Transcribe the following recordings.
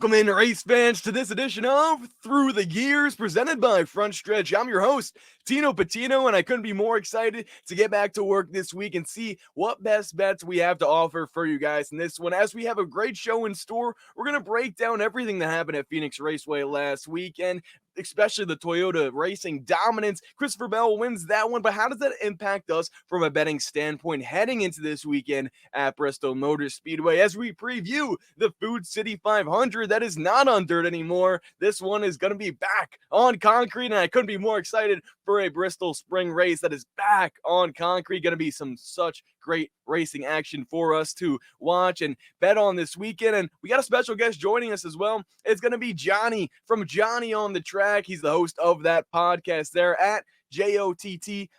Welcome in, race fans, to this edition of Through the Gears, presented by Front Stretch. I'm your host, Tino Pattigno, and I couldn't be more excited to get back to work this week and see what best bets we have to offer for you guys in this one. As we have a great show in store, we're going to break down everything that happened at Phoenix Raceway last weekend, especially the Toyota racing dominance. Christopher Bell wins that one, but how does that impact us from a betting standpoint heading into this weekend at Bristol Motor Speedway as we preview the Food City 500 that is not on dirt anymore? This one is going to be back on concrete, and I couldn't be more excited for a Bristol spring race that is back on concrete. Going to be some such great racing action for us to watch and bet on this weekend. And we got a special guest joining us as well. It's going to be Johnny from Johnny on the Track. He's the host of that podcast there at JOTT_podcast.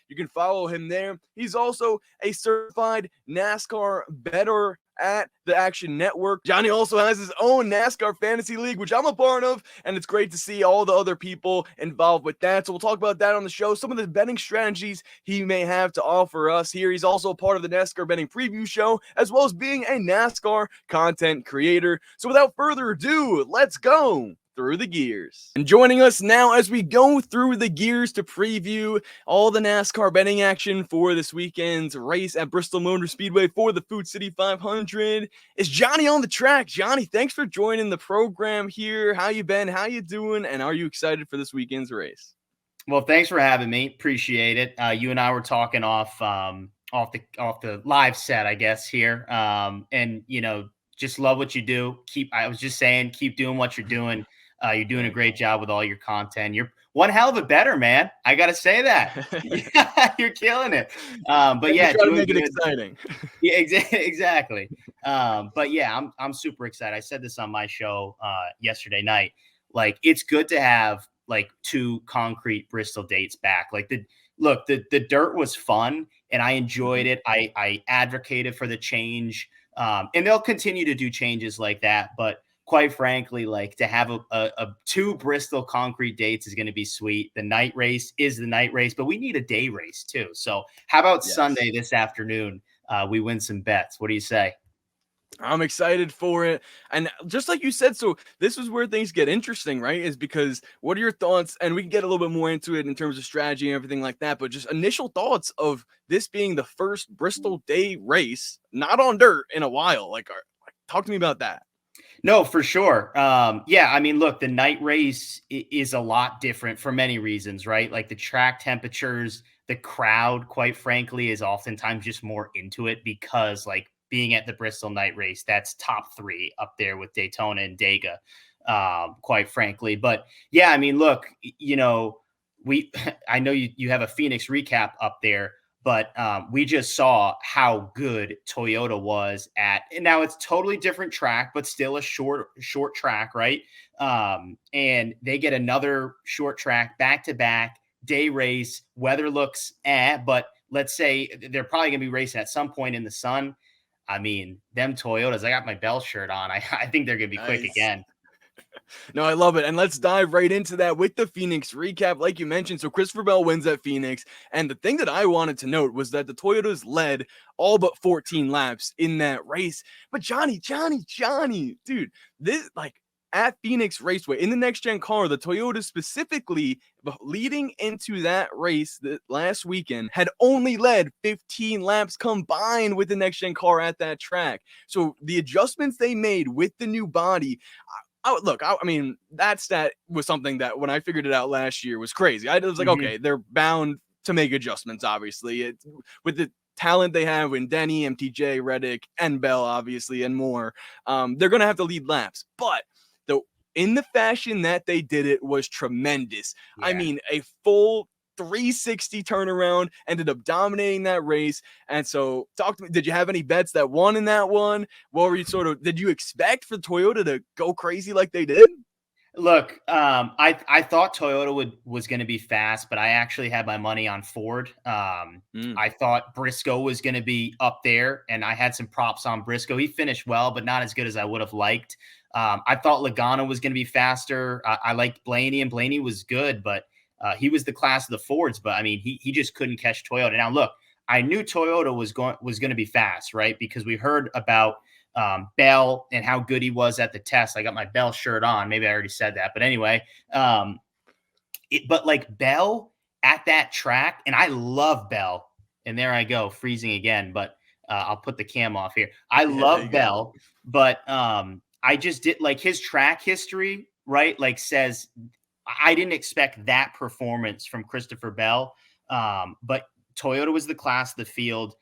You can follow him there. He's also a certified NASCAR Bettor at the Action Network. Johnny also has his own NASCAR Fantasy League, which I'm a part of, and it's great to see all the other people involved with that. So we'll talk about that on the show, some of the betting strategies he may have to offer us here. He's also a part of the NASCAR Betting Preview Show, as well as being a NASCAR content creator. So without further ado, let's go through the gears. And joining us now as we go through the gears to preview all the NASCAR betting action for this weekend's race at Bristol Motor Speedway for the Food City 500 is Johnny on the Track. Johnny, thanks for joining the program here. How you been? How you doing? And are you excited for this weekend's race? Well, thanks for having me. Appreciate it. You and I were talking off the live set, I guess, here. And just love what you do. Keep doing what you're doing. You're doing a great job with all your content. You're one hell of a bettor, man. I got to say that. You're killing it. But yeah, trying to make it exciting. Yeah, exactly. But yeah, I'm super excited. I said this on my show yesterday night. Like, it's good to have like two concrete Bristol dates back. Like the dirt was fun and I enjoyed it. I advocated for the change. And they'll continue to do changes like that. But quite frankly, like, to have a two Bristol concrete dates is going to be sweet. The night race is the night race, but we need a day race too. So how about Sunday this afternoon? We win some bets. What do you say? I'm excited for it. And just like you said, so this is where things get interesting, right? Is because what are your thoughts? And we can get a little bit more into it in terms of strategy and everything like that. But just initial thoughts of this being the first Bristol day race, not on dirt, in a while. Like talk to me about that. No, for sure. Yeah, I mean, look, the night race is a lot different for many reasons, right? Like the track temperatures, the crowd, quite frankly, is oftentimes just more into it because, like, being at the Bristol night race, that's top three up there with Daytona and Dega, quite frankly. But yeah, I mean, look, I know you have a Phoenix recap up there. But we just saw how good Toyota was at, and now it's totally different track, but still a short track, right? And they get another short track back-to-back day race. Weather looks but let's say they're probably going to be racing at some point in the sun. I mean, them Toyotas, I got my Bell shirt on. I think they're going to be quick again. No, I love it. And let's dive right into that with the Phoenix recap. Like you mentioned, so Christopher Bell wins at Phoenix. And the thing that I wanted to note was that the Toyotas led all but 14 laps in that race. But Johnny, dude, this, like, at Phoenix Raceway in the next gen car, the Toyota specifically leading into that race last weekend had only led 15 laps combined with the next gen car at that track. So the adjustments they made with the new body, I mean, that stat was something that when I figured it out last year was crazy. I was like, okay, they're bound to make adjustments, obviously. With the talent they have in Denny, MTJ, Reddick, and Bell, obviously, and more, they're going to have to lead laps. But in the fashion that they did it was tremendous. Yeah. I mean, a full 360 turnaround, ended up dominating that race. And so talk to me, did you have any bets that won in that one? What were you did you expect for Toyota to go crazy like they did? Look, I thought Toyota was going to be fast, but I actually had my money on Ford. I thought Briscoe was going to be up there, and I had some props on Briscoe. He finished well, but not as good as I would have liked. I thought Logano was going to be faster. I liked Blaney, and Blaney was good, but he was the class of the Fords. But I mean, he just couldn't catch Toyota. Now, look, I knew Toyota was going to be fast, right? Because we heard about Bell and how good he was at the test. I got my Bell shirt on. Maybe I already said that, but anyway, but like Bell at that track, and I love Bell. And there I go, freezing again. But I'll put the cam off here. I love Bell, but I just did like his track history, right? Like says I didn't expect that performance from Christopher Bell. But Toyota was the class of the field.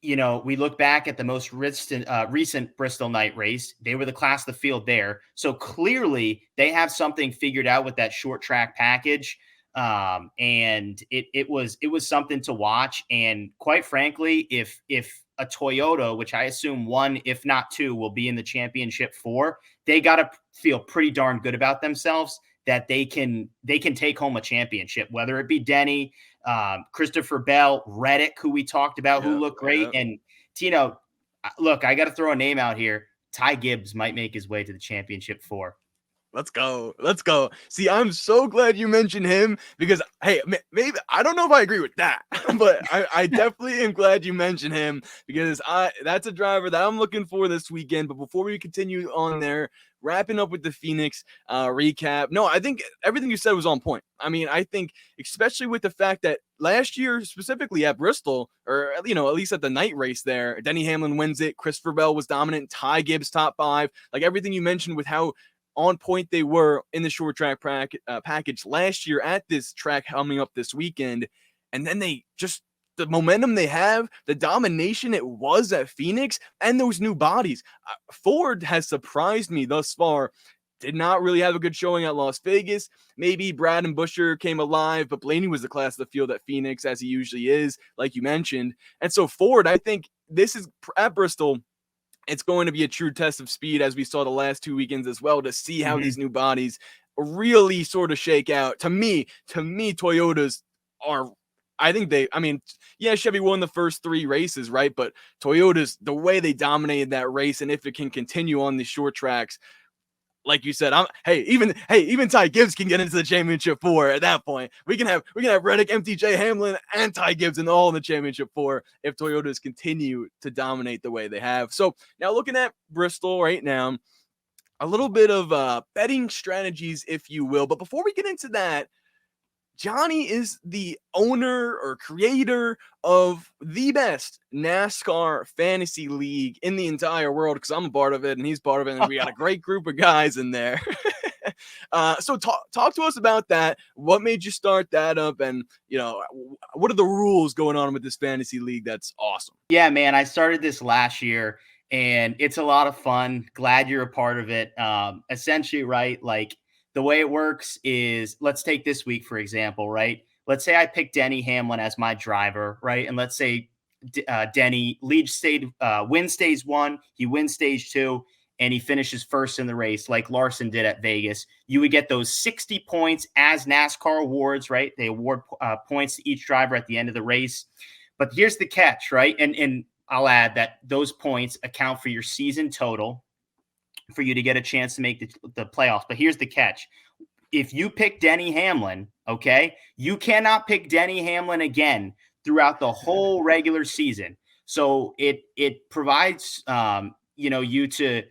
You know, we look back at the most recent Bristol night race. They were the class of the field there. So clearly they have something figured out with that short track package. And it was something to watch. And quite frankly, if a Toyota, which I assume one, if not two, will be in the championship for, they got to feel pretty darn good about themselves that they can take home a championship, whether it be Denny, Christopher Bell, Reddick, who we talked about, who looked great. And Tino, look, I got to throw a name out here. Ty Gibbs might make his way to the championship 4. Let's go. Let's go. See, I'm so glad you mentioned him because, hey, maybe I don't know if I agree with that, but I definitely am glad you mentioned him because that's a driver that I'm looking for this weekend. But before we continue on there, wrapping up with the Phoenix recap. No, I think everything you said was on point. I mean, I think especially with the fact that last year, specifically at Bristol, or, you know, at least at the night race there, Denny Hamlin wins it. Christopher Bell was dominant. Ty Gibbs top 5. Like everything you mentioned with how on point they were in the short track package last year at this track coming up this weekend. And then they just, the momentum they have, the domination it was at Phoenix, and those new bodies. Ford has surprised me thus far. Did not really have a good showing at Las Vegas. Maybe Brad and Busher came alive, but Blaney was the class of the field at Phoenix, as he usually is, like you mentioned. And so Ford, I think this is at Bristol, it's going to be a true test of speed, as we saw the last 2 weekends as well, to see how these new bodies really sort of shake out. To me, Toyotas are, I think Chevy won the first 3 races, right? But Toyotas, the way they dominated that race, and if it can continue on the short tracks, like you said, even Ty Gibbs can get into the championship 4 at that point. We can have Reddick, MTJ, Hamlin, and Ty Gibbs all in the championship 4 if Toyotas continue to dominate the way they have. So now looking at Bristol right now, a little bit of betting strategies, if you will. But before we get into that, Johnny is the owner or creator of the best NASCAR fantasy league in the entire world, because I'm a part of it and he's part of it, and we got a great group of guys in there. So talk to us about that. What made you start that up, and what are the rules going on with this fantasy league that's awesome? Yeah, man, I started this last year and it's a lot of fun. Glad you're a part of it. Essentially, right, like the way it works is, let's take this week, for example, right? Let's say I pick Denny Hamlin as my driver, right? And let's say Denny wins stage 1, he wins stage 2, and he finishes first in the race like Larson did at Vegas. You would get those 60 points as NASCAR awards, right? They award points to each driver at the end of the race. But here's the catch, right? And I'll add that those points account for your season total, for you to get a chance to make the playoffs. But here's the catch. If you pick Denny Hamlin, okay, you cannot pick Denny Hamlin again throughout the whole regular season. So it provides, you to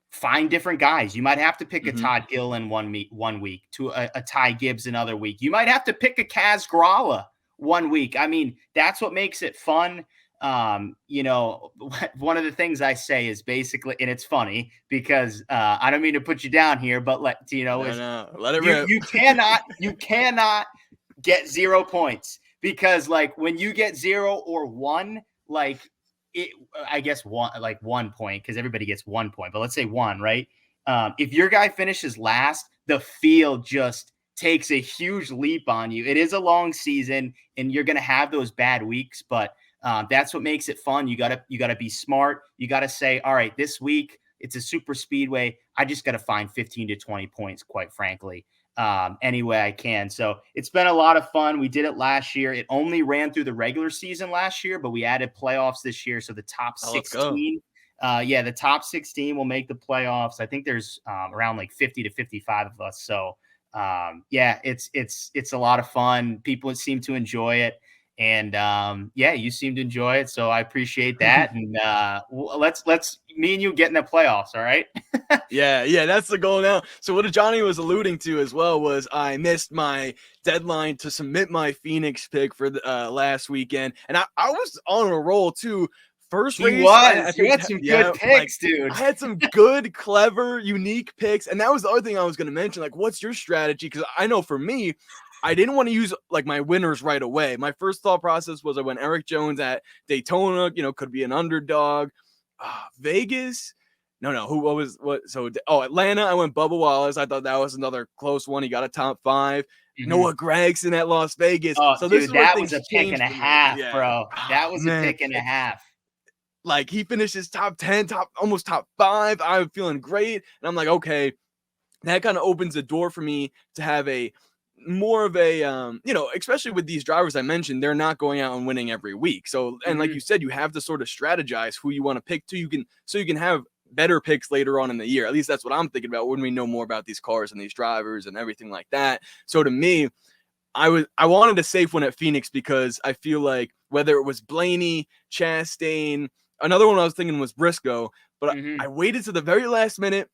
find different guys. You might have to pick a Todd Gilliland one week, to a Ty Gibbs another week. You might have to pick a Kaz Grala one week. I mean, that's what makes it fun. One of the things I say is basically, and it's funny because I don't mean to put you down here, but let it rip. You cannot get 0 points, because like when you get 0 or 1, like I guess 1 point, because everybody gets 1 point, but let's say 1, right? If your guy finishes last, the field just takes a huge leap on you. It is a long season and you're going to have those bad weeks, but that's what makes it fun. You gotta be smart. You gotta say, all right, this week it's a super speedway. I just gotta find 15 to 20 points, quite frankly, any way I can. So it's been a lot of fun. We did it last year. It only ran through the regular season last year, but we added playoffs this year. So the top 16, the top 16 will make the playoffs. I think there's around like 50 to 55 of us. So it's a lot of fun. People seem to enjoy it. And you seem to enjoy it, so I appreciate that. And let's me and you get in the playoffs. All right. Yeah, that's the goal now. So what Johnny was alluding to as well was I missed my deadline to submit my Phoenix pick for the last weekend, and I was on a roll too. First race, I You picked, had some yeah, good picks, dude. I had some good, clever, unique picks, and that was the other thing I was going to mention. Like, what's your strategy? Because I know for me, I didn't want to use like my winners right away. My first thought process was I went Eric Jones at Daytona, could be an underdog. Vegas. No. What was what? So, Atlanta. I went Bubba Wallace. I thought that was another close one. He got a top 5. Noah Gregson at Las Vegas. Oh, So this dude, is where that things was a pick and changed a for me. half, Yeah. bro. That was a Man. pick and a half. Like he finishes top 10, almost top 5. I'm feeling great, and I'm like, okay, that kind of opens the door for me to have a more of a especially with these drivers I mentioned, they're not going out and winning every week. So, and like you said, you have to sort of strategize who you want to pick to. You can have better picks later on in the year. At least that's what I'm thinking about when we know more about these cars and these drivers and everything like that. So to me, I wanted a safe one at Phoenix because I feel like whether it was Blaney, Chastain, another one I was thinking was Briscoe, but I waited to the very last minute.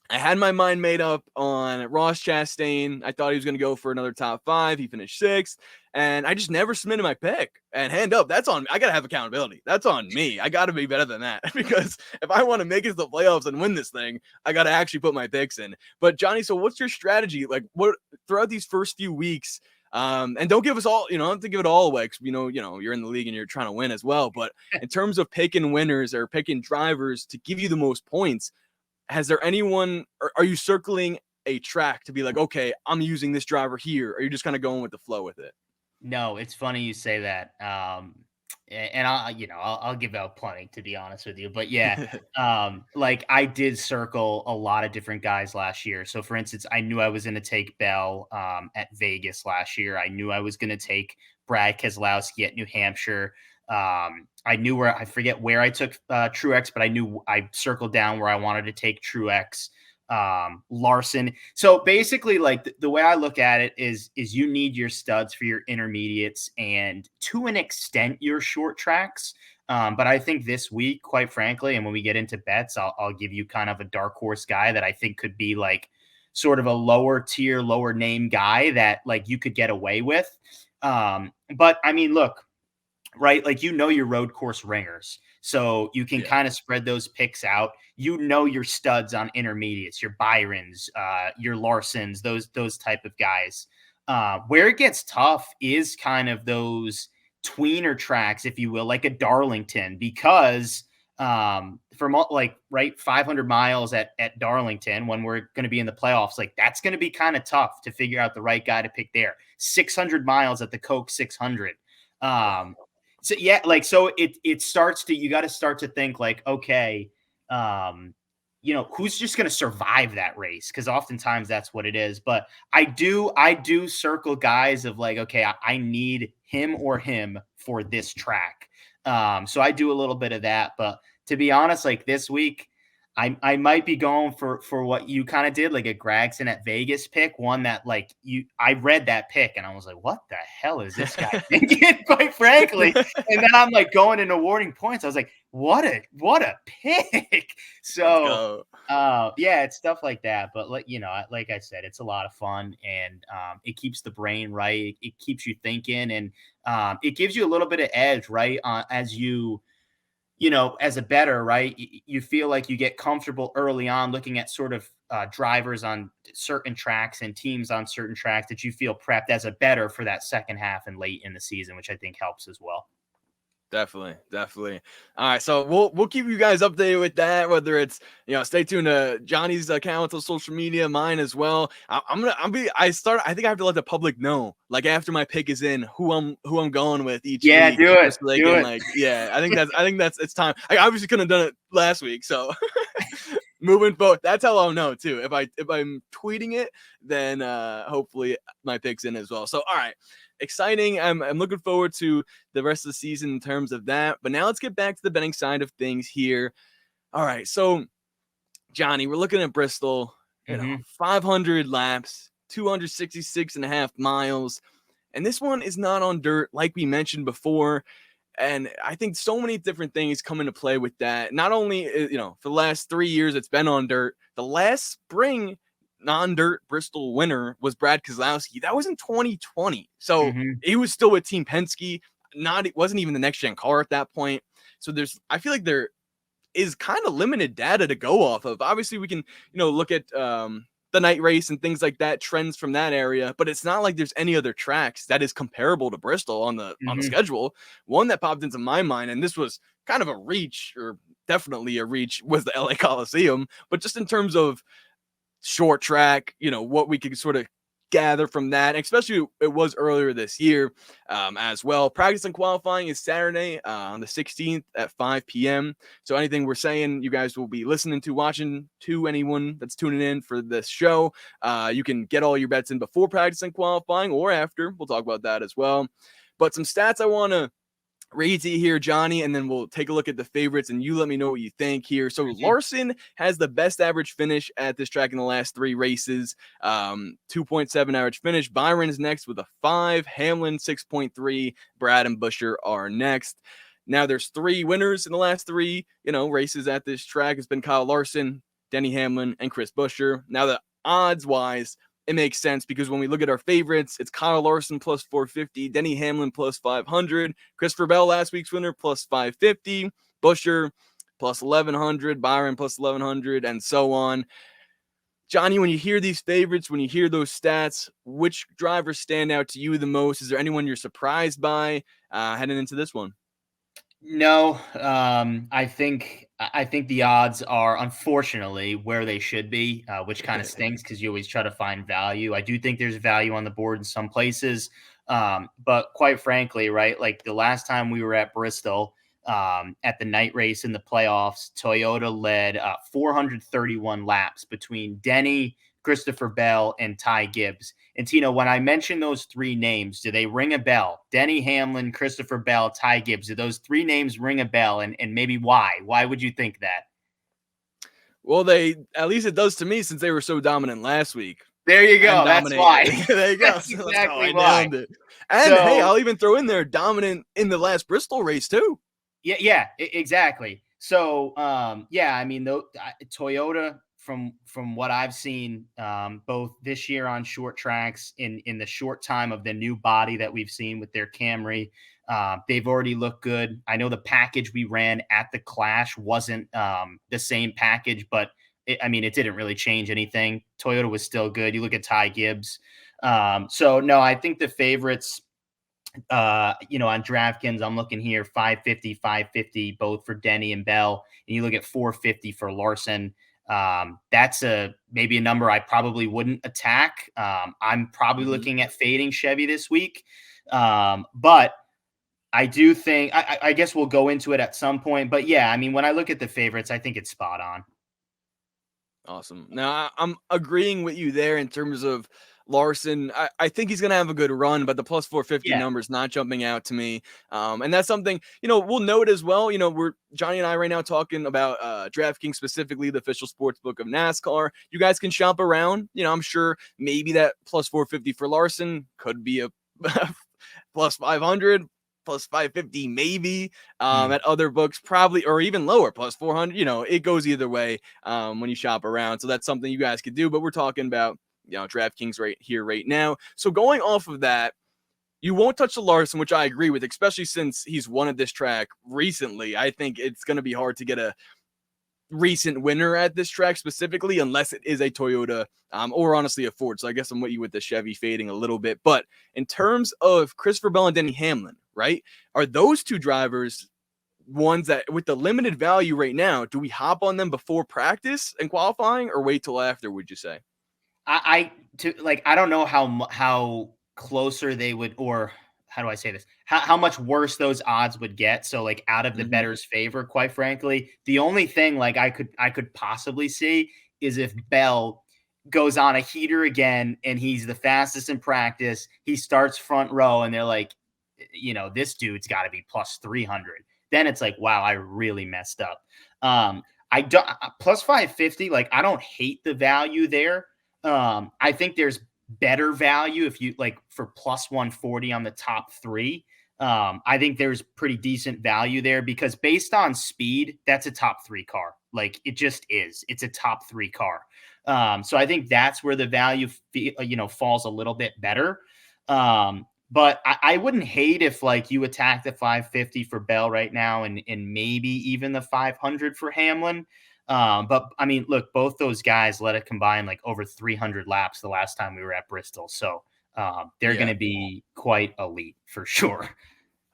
I had my mind made up on Ross Chastain. I thought he was going to go for another top 5. He finished 6th, and I just never submitted my pick. And hand up, that's on me. I got to have accountability. That's on me. I got to be better than that because if I want to make it to the playoffs and win this thing, I got to actually put my picks in. But Johnny, so what's your strategy? Like, what throughout these first few weeks? And don't give us all, don't have to give it all away because you're in the league and you're trying to win as well. But in terms of picking winners or picking drivers to give you the most points, has there anyone, or are you circling a track to be like, okay, I'm using this driver here? Or are you just kind of going with the flow with it? No, it's funny you say that. And I'll give out plenty, to be honest with you. But yeah, like I did circle a lot of different guys last year. So for instance, I knew I was going to take Bell at Vegas last year. I knew I was going to take Brad Keselowski at New Hampshire. I knew I forget where I took Truex, but I knew I circled down where I wanted to take Truex, Larson. So basically, like the way I look at it is you need your studs for your intermediates and to an extent your short tracks. But I think this week, quite frankly, and when we get into bets, I'll give you kind of a dark horse guy that I think could be like sort of a lower tier, lower name guy that like you could get away with. But I mean, look, right? Like, your road course ringers. So you can kind of spread those picks out. Your studs on intermediates, your Byrons, your Larsons, those type of guys. Where it gets tough is kind of those tweener tracks, if you will, like a Darlington, because from like, right, 500 miles at Darlington, when we're going to be in the playoffs, like that's going to be kind of tough to figure out the right guy to pick there. 600 miles at the Coke 600. So yeah, like, so it starts to, you got to start to think like, okay, who's just going to survive that race? Cause oftentimes that's what it is. But I do circle guys of like, okay, I need him or him for this track. So I do a little bit of that, but to be honest, like this week, I might be going for what you kind of did, like a Gregson at Vegas pick, one that like I read that pick and I was like, what the hell is this guy thinking, quite frankly? And then I'm like going and awarding points. I was like, what a pick. So yeah, it's stuff like that. But like I said, it's a lot of fun and it keeps the brain right. It keeps you thinking and it gives you a little bit of edge, right? As as a bettor, right, you feel like you get comfortable early on looking at sort of drivers on certain tracks and teams on certain tracks that you feel prepped as a bettor for that second half and late in the season, which I think helps as well. Definitely. All right, so we'll keep you guys updated with that. Whether it's stay tuned to Johnny's accounts on social media, mine as well. I think I have to let the public know, like after my pick is in, who I'm going with each week. Do it. So they can, like, I think that's it's time. I obviously couldn't have done it last week, so moving forward, that's how I'll know too. If I'm tweeting it, then hopefully my pick's in as well. So all right. Exciting. I'm looking forward to the rest of the season in terms of that. But now let's get back to the betting side of things here. All right. So, Johnny, we're looking at Bristol, 500 laps, 266.5 miles. And this one is not on dirt, like we mentioned before. And I think so many different things come into play with that. Not only, for the last 3 years, it's been on dirt. The last spring non-dirt Bristol winner was Brad Keselowski. That was in 2020. So he was still with Team Penske. It wasn't even the next gen car at that point. So I feel like there is kind of limited data to go off of. Obviously, we can, look at the night race and things like that, trends from that area, but it's not like there's any other tracks that is comparable to Bristol on the schedule. One that popped into my mind, and this was kind of a reach, or definitely a reach, was the LA Coliseum. But just in terms of short track, what we could sort of gather from that, especially it was earlier this year as well. Practice and qualifying is Saturday on the 16th at 5 p.m. So anything we're saying, you guys will be listening to, watching, to anyone that's tuning in for this show. You can get all your bets in before practice and qualifying or after. We'll talk about that as well. But some stats I want to read to you here, Johnny, and then we'll take a look at the favorites and you let me know what you think here. So Larson has the best average finish at this track in the last 3 races, 2.7 average finish. Byron's next with a 5, Hamlin 6.3, Brad and Buescher are next. Now there's 3 winners in the last 3, races at this track. It's been Kyle Larson, Denny Hamlin, and Chris Buescher. Now the odds wise, it makes sense because when we look at our favorites, it's Kyle Larson plus 450, Denny Hamlin plus 500, Christopher Bell, last week's winner, plus 550, Buescher plus 1100, Byron plus 1100, and so on. Johnny, when you hear these favorites, when you hear those stats, which drivers stand out to you the most? Is there anyone you're surprised by heading into this one? No, I think the odds are unfortunately where they should be, which kind of stinks because you always try to find value. I do think there's value on the board in some places, but quite frankly, right, like the last time we were at Bristol at the night race in the playoffs, Toyota led 431 laps between Denny, Christopher Bell, and Ty Gibbs. And Tino, when I mention those 3 names, do they ring a bell? Denny Hamlin, Christopher Bell, Ty Gibbs. Do those 3 names ring a bell? And maybe why? Why would you think that? Well, at least it does to me, since they were so dominant last week. There you go. That's why. There you go. That's exactly why. And hey, I'll even throw in there dominant in the last Bristol race too. Yeah, exactly. So, I mean, Toyota, from what I've seen, both this year on short tracks, in the short time of the new body that we've seen with their Camry, they've already looked good. I know the package we ran at the Clash wasn't the same package, but it didn't really change anything. Toyota was still good. You look at Ty Gibbs. So no, I think the favorites, on DraftKings, I'm looking here, 550, both for Denny and Bell. And you look at 450 for Larson. That's maybe a number I probably wouldn't attack. I'm probably looking at fading Chevy this week. But I do think, I guess we'll go into it at some point, but yeah, I mean, when I look at the favorites, I think it's spot on. Awesome. Now I'm agreeing with you there in terms of Larson. I think he's going to have a good run, but the plus 450 number is not jumping out to me. And that's something, we'll note as well. We're Johnny and I right now talking about DraftKings, specifically the official sports book of NASCAR. You guys can shop around. I'm sure maybe that plus 450 for Larson could be a plus 500, plus 550 maybe at other books, probably, or even lower, plus 400. It goes either way when you shop around. So that's something you guys could do. But we're talking about DraftKings right here, right now. So going off of that, you won't touch the Larson, which I agree with, especially since he's won at this track recently. I think it's going to be hard to get a recent winner at this track specifically, unless it is a Toyota or honestly a Ford. So I guess I'm with you with the Chevy fading a little bit. But in terms of Christopher Bell and Denny Hamlin, right, are those 2 drivers ones that, with the limited value right now, do we hop on them before practice and qualifying or wait till after, would you say? I don't know how closer they would, or how do I say this? How much worse those odds would get. So like out of the bettor's favor, quite frankly, the only thing like I could possibly see is if Bell goes on a heater again and he's the fastest in practice, he starts front row and they're like, this dude's got to be plus 300. Then it's like, wow, I really messed up. I don't plus 550. Like, I don't hate the value there. I think there's better value if you like for plus 140 on the top 3. I think there's pretty decent value there because based on speed, that's a top 3 car. Like it just is. It's a top 3 car. So I think that's where the value, falls a little bit better. But I wouldn't hate if like you attack the 550 for Bell right now and maybe even the 500 for Hamlin. But I mean, look, both those guys let it combine like over 300 laps the last time we were at Bristol. So they're going to be quite elite for sure.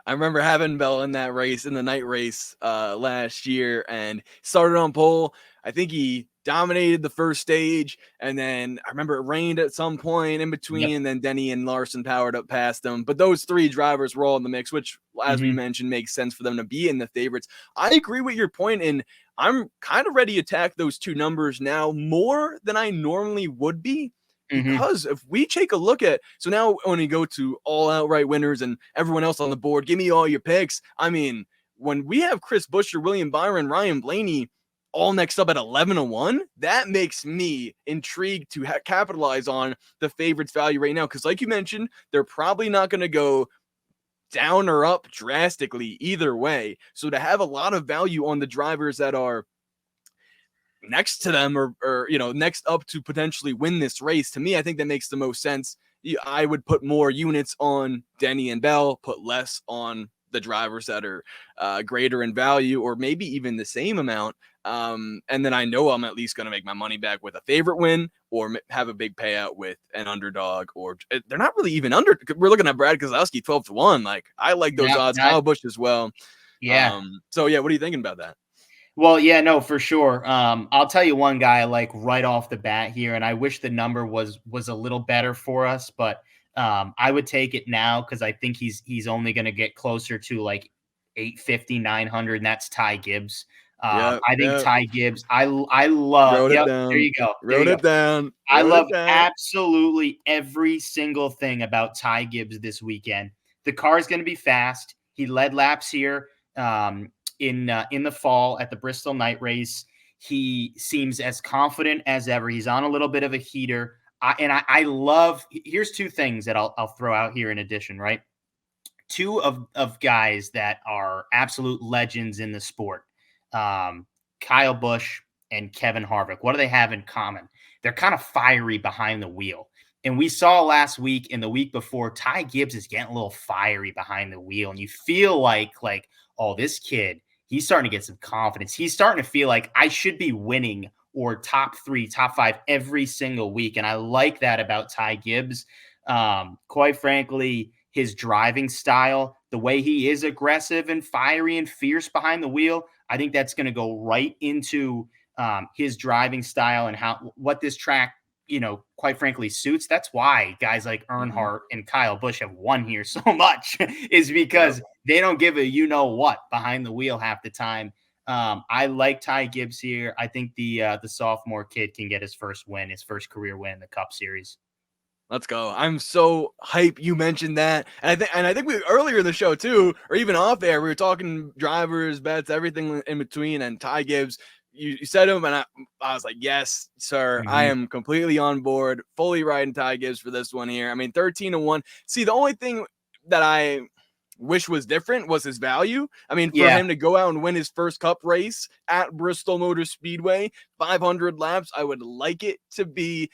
I remember having Bell in that race, in the night race last year, and started on pole. I think he dominated the first stage, and then I remember it rained at some point in between, Yep. and then Denny and Larson powered up past them. But those 3 drivers were all in the mix, which, as we mentioned, makes sense for them to be in the favorites. I agree with your point, and I'm kind of ready to attack those 2 numbers now more than I normally would be. Because if we take a look at, so now when we go to all outright winners and everyone else on the board, give me all your picks. I mean, when we have Chris Buescher, William Byron, Ryan Blaney all next up at 11-1, that makes me intrigued to capitalize on the favorites value right now. Because like you mentioned, they're probably not going to go down or up drastically either way. So to have a lot of value on the drivers that are next to them or next up to potentially win this race, to me, I think that makes the most sense. I would put more units on Denny and Bell, put less on the drivers that are greater in value or maybe even the same amount. And then I know I'm at least going to make my money back with a favorite win or have a big payout with an underdog, or they're not really even under. We're looking at Brad Keselowski 12-1. Like I like those odds. Kyle Busch as well. Yeah. So yeah, what are you thinking about that? Well, yeah, no, for sure. I'll tell you one guy like right off the bat here, and I wish the number was a little better for us, but I would take it now because I think he's only going to get closer to like 850, 900, and that's Ty Gibbs. I think Ty Gibbs. I love. Wrote it Yep, down. there you go. Wrote it down. I love absolutely every single thing about Ty Gibbs this weekend. The car is going to be fast. He led laps here. In the fall at the Bristol night race. He seems as confident as ever. He's on a little bit of a heater. I love, here's 2 things that I'll throw out here in addition, right? 2 of guys that are absolute legends in the sport. Kyle Busch and Kevin Harvick. What do they have in common? They're kind of fiery behind the wheel. And we saw last week and the week before, Ty Gibbs is getting a little fiery behind the wheel. And you feel like, oh, this kid, he's starting to get some confidence. He's starting to feel like I should be winning or top 3, top 5 every single week. And I like that about Ty Gibbs. Quite frankly, his driving style, the way he is aggressive and fiery and fierce behind the wheel, I think that's going to go right into his driving style and what this track, quite frankly, suits. That's why guys like Earnhardt and Kyle Busch have won here so much is because they don't give a what behind the wheel half the time. I like Ty Gibbs here. I think the sophomore kid can get his first career win in the Cup Series. Let's go. I'm so hype you mentioned that. And I think we earlier in the show too, or even off air, we were talking drivers, bets, everything in between, and Ty Gibbs. You said him, and I was like, yes, sir. I am completely on board, fully riding Ty Gibbs for this one here. I mean, 13-1. See, the only thing that I wish was different was his value. I mean, for him to go out and win his first Cup race at Bristol Motor Speedway, 500 laps, I would like it to be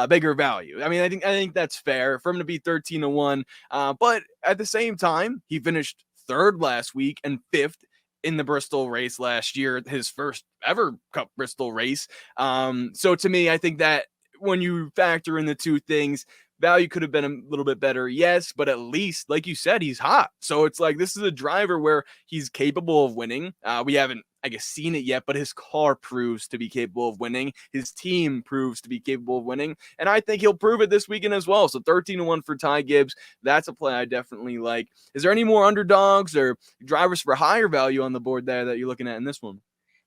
bigger value. I mean, I think that's fair for him to be 13-1. But at the same time, he finished 3rd last week and 5th in the Bristol race last year, his first ever Cup Bristol race. So to me, I think that when you factor in the 2 things, value could have been a little bit better, yes, but at least, like you said, he's hot. So it's like this is a driver where he's capable of winning. We haven't, I guess, seen it yet, but his car proves to be capable of winning. His team proves to be capable of winning, and I think he'll prove it this weekend as well. So 13-1 for Ty Gibbs. That's a play I definitely like. Is there any more underdogs or drivers for higher value on the board there that you're looking at in this one?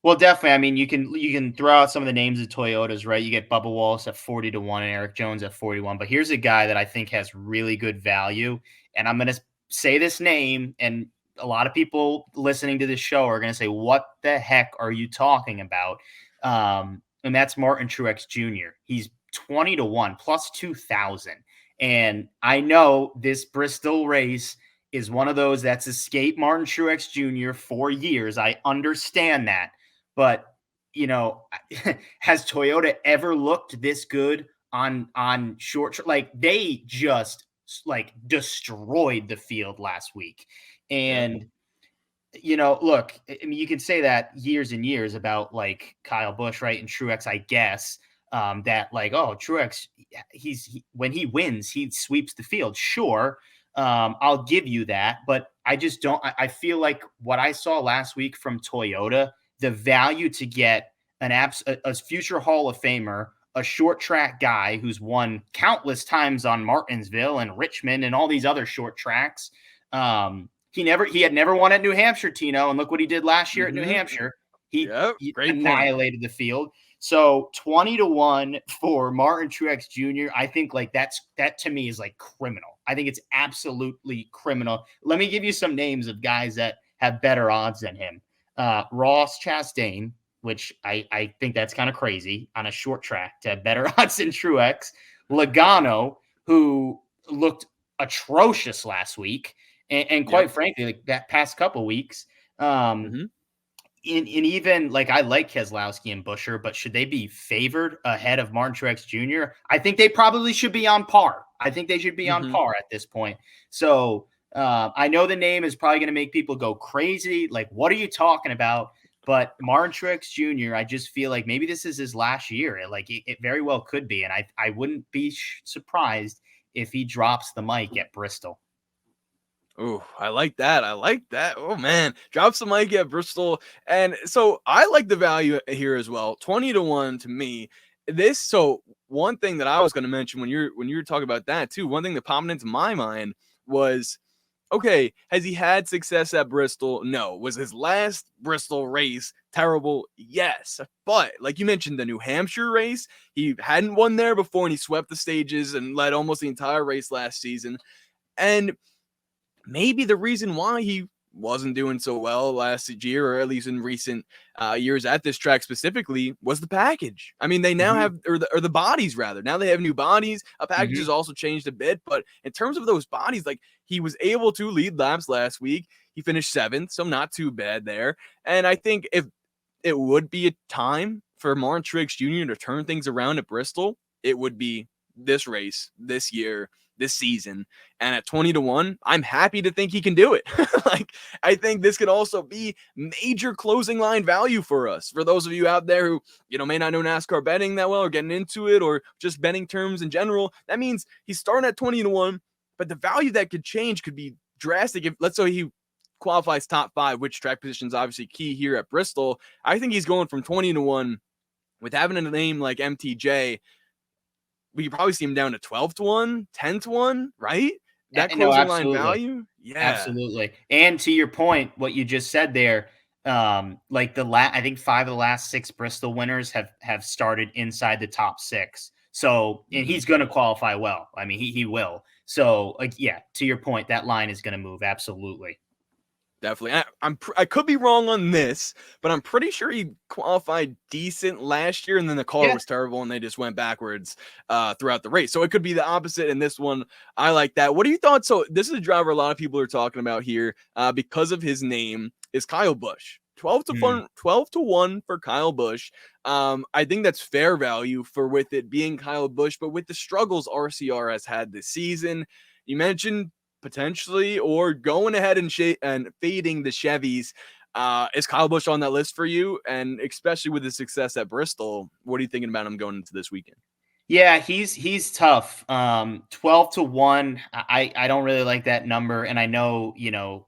Well, definitely. I mean, you can throw out some of the names of Toyotas, right? You get Bubba Wallace at 40-1 and Eric Jones at 41. But here's a guy that I think has really good value. And I'm going to say this name, and a lot of people listening to this show are going to say, what the heck are you talking about? And that's Martin Truex Jr. He's 20-1 plus 2,000. And I know this Bristol race is one of those that's escaped Martin Truex Jr. for years. I understand that. But, has Toyota ever looked this good on short? Like, they just like destroyed the field last week. And, look, I mean, you can say that years and years about like Kyle Busch, right? And Truex, I guess, that like, oh, Truex, when he wins, he sweeps the field. Sure. I'll give you that, but I just don't. I feel like what I saw last week from Toyota, the value to get a future Hall of Famer, a short track guy who's won countless times on Martinsville and Richmond and all these other short tracks. He had never won at New Hampshire, Tino, and look what he did last year at New Hampshire. He annihilated the field. So 20-1 for Martin Truex Jr. I think like that to me is like criminal. I think it's absolutely criminal. Let me give you some names of guys that have better odds than him. Ross Chastain, which I think that's kind of crazy on a short track to have better odds than Truex. Logano, who looked atrocious last week. And quite frankly, like that past couple weeks, in even like I like Keselowski and Buescher, but should they be favored ahead of Martin Truex Jr.? I think they probably should be on par. I think they should be on par at this point. So I know the name is probably going to make people go crazy. Like, what are you talking about? But Martin Truex Jr., I just feel like maybe this is his last year. Like it very well could be. And I wouldn't be surprised if he drops the mic at Bristol. Oh, I like that. Oh man, drops the mic at Bristol. And so I like the value here as well. 20-1 to me. So one thing that I was going to mention when you're talking about that too, one thing that popped into my mind was, okay, has he had success at Bristol? No. Was his last Bristol race terrible? Yes. But like you mentioned, the New Hampshire race, he hadn't won there before, and he swept the stages and led almost the entire race last season. And maybe the reason why he wasn't doing so well last year, or at least in recent years at this track specifically, was the package. I mean, they now have, or the bodies rather. Now they have new bodies. A package has also changed a bit, but in terms of those bodies, like he was able to lead laps last week. He finished 7th, so not too bad there. And I think if it would be a time for Martin Truex Jr. to turn things around at Bristol, it would be this race, this year, this season. And at 20-1, I'm happy to think he can do it. Like, I think this could also be major closing line value for us. For those of you out there who, may not know NASCAR betting that well, or getting into it, or just betting terms in general, that means he's starting at 20-1, but the value that could change could be drastic. If, let's say he qualifies top 5, which track position is obviously key here at Bristol. I think he's going from 20-1 with having a name like MTJ. We could probably see him down to 12-1, 10-1 , right? That closing line value. Yeah, absolutely. And to your point, what you just said there, like I think 5 of the last 6 Bristol winners have started inside the top 6. So, and he's going to qualify well. I mean, he will. So, like, yeah, to your point, that line is going to move. Absolutely. Definitely. I could be wrong on this, but I'm pretty sure he qualified decent last year, and then the car was terrible, and they just went backwards throughout the race. So it could be the opposite in this one. I like that. What are your thoughts? So this is a driver a lot of people are talking about here because of his name, is Kyle Busch. 12-1 for Kyle Busch. I think that's fair value for with it being Kyle Busch, but with the struggles RCR has had this season, you mentioned potentially, or going ahead and fading the Chevys. Is Kyle Busch on that list for you? And especially with his success at Bristol, what are you thinking about him going into this weekend? Yeah, he's tough. 12-1. I don't really like that number. And I know,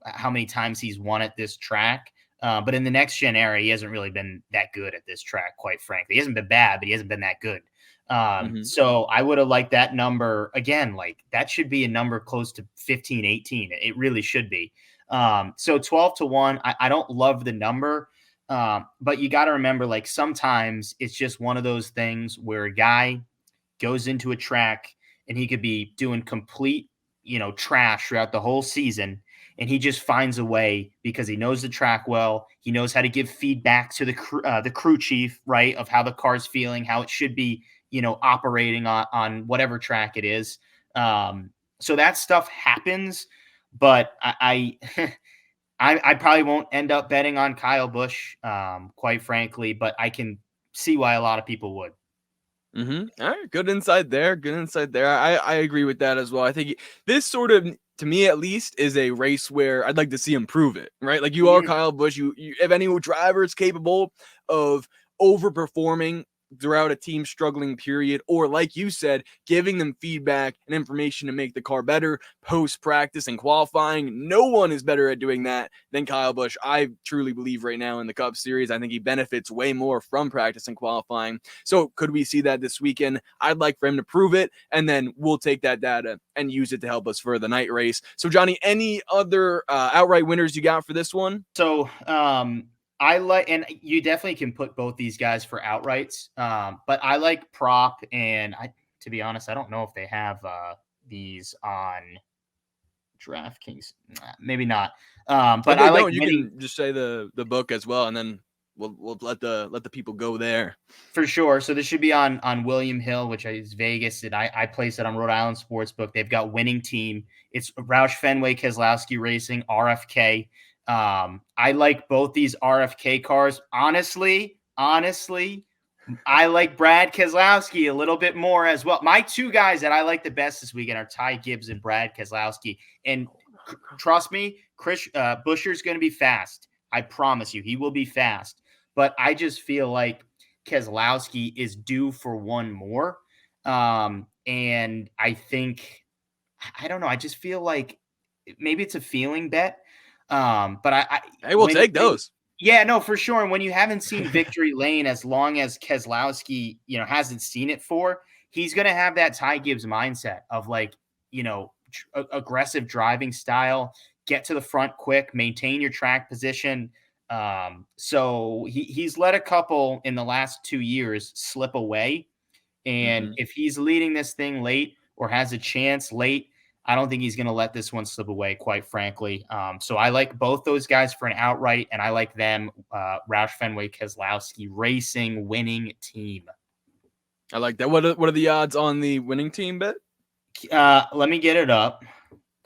how many times he's won at this track. But in the next gen era, he hasn't really been that good at this track, quite frankly. He hasn't been bad, but he hasn't been that good. So I would have liked that number again. Like that should be a number close to 15, 18. It really should be. So 12-1, I don't love the number. But you got to remember, like sometimes it's just one of those things where a guy goes into a track and he could be doing complete, trash throughout the whole season. And he just finds a way because he knows the track well. He knows how to give feedback to the crew chief, right, of how the car's feeling, how it should be, operating on whatever track it is. So that stuff happens. but I I probably won't end up betting on Kyle Busch, quite frankly, but I can see why a lot of people would. All right, good insight there. Good insight there. I agree with that as well. I think this sort of, to me at least, is a race where I'd like to see him prove it. Right, like you are Mhm. Kyle Busch. You if any driver is capable of overperforming throughout a team struggling period, or like you said, giving them feedback and information to make the car better post practice and qualifying. No one is better at doing that than Kyle Busch. I truly believe right now in the Cup Series. I think he benefits way more from practice and qualifying. So could we see that this weekend? I'd like for him to prove it, and then we'll take that data and use it to help us for the night race. So Johnny, any other outright winners you got for this one? So I like, and you definitely can put both these guys for outrights. But I like prop, and to be honest, I don't know if they have these on DraftKings. Maybe not. If But they I like don't, you winning can just say the book as well, and then we'll let the people go there. for sure. So this should be on William Hill, which is Vegas, and I place it on Rhode Island Sportsbook. They've got winning team. It's Roush Fenway Keselowski Racing RFK. I like both these RFK cars. Honestly, I like Brad Keselowski a little bit more as well. My two guys that I like the best this weekend are Ty Gibbs and Brad Keselowski. And trust me, Chris Buescher's going to be fast. I promise you, he will be fast. But I just feel like Keselowski is due for one more. And I think, I don't know, I just feel like maybe it's a feeling bet. But Hey, we'll take those. Yeah, no, for sure. And when you haven't seen victory lane as long as Keselowski, hasn't seen it for, he's going to have that Ty Gibbs mindset of like, aggressive driving style, get to the front quick, maintain your track position. So he's let a couple in the last 2 years slip away. And if he's leading this thing late or has a chance late, I don't think he's going to let this one slip away, quite frankly. So I like both those guys for an outright, and I like them, Roush Fenway Keselowski Racing winning team. I like that. What are the odds on the winning team bet? Let me get it up.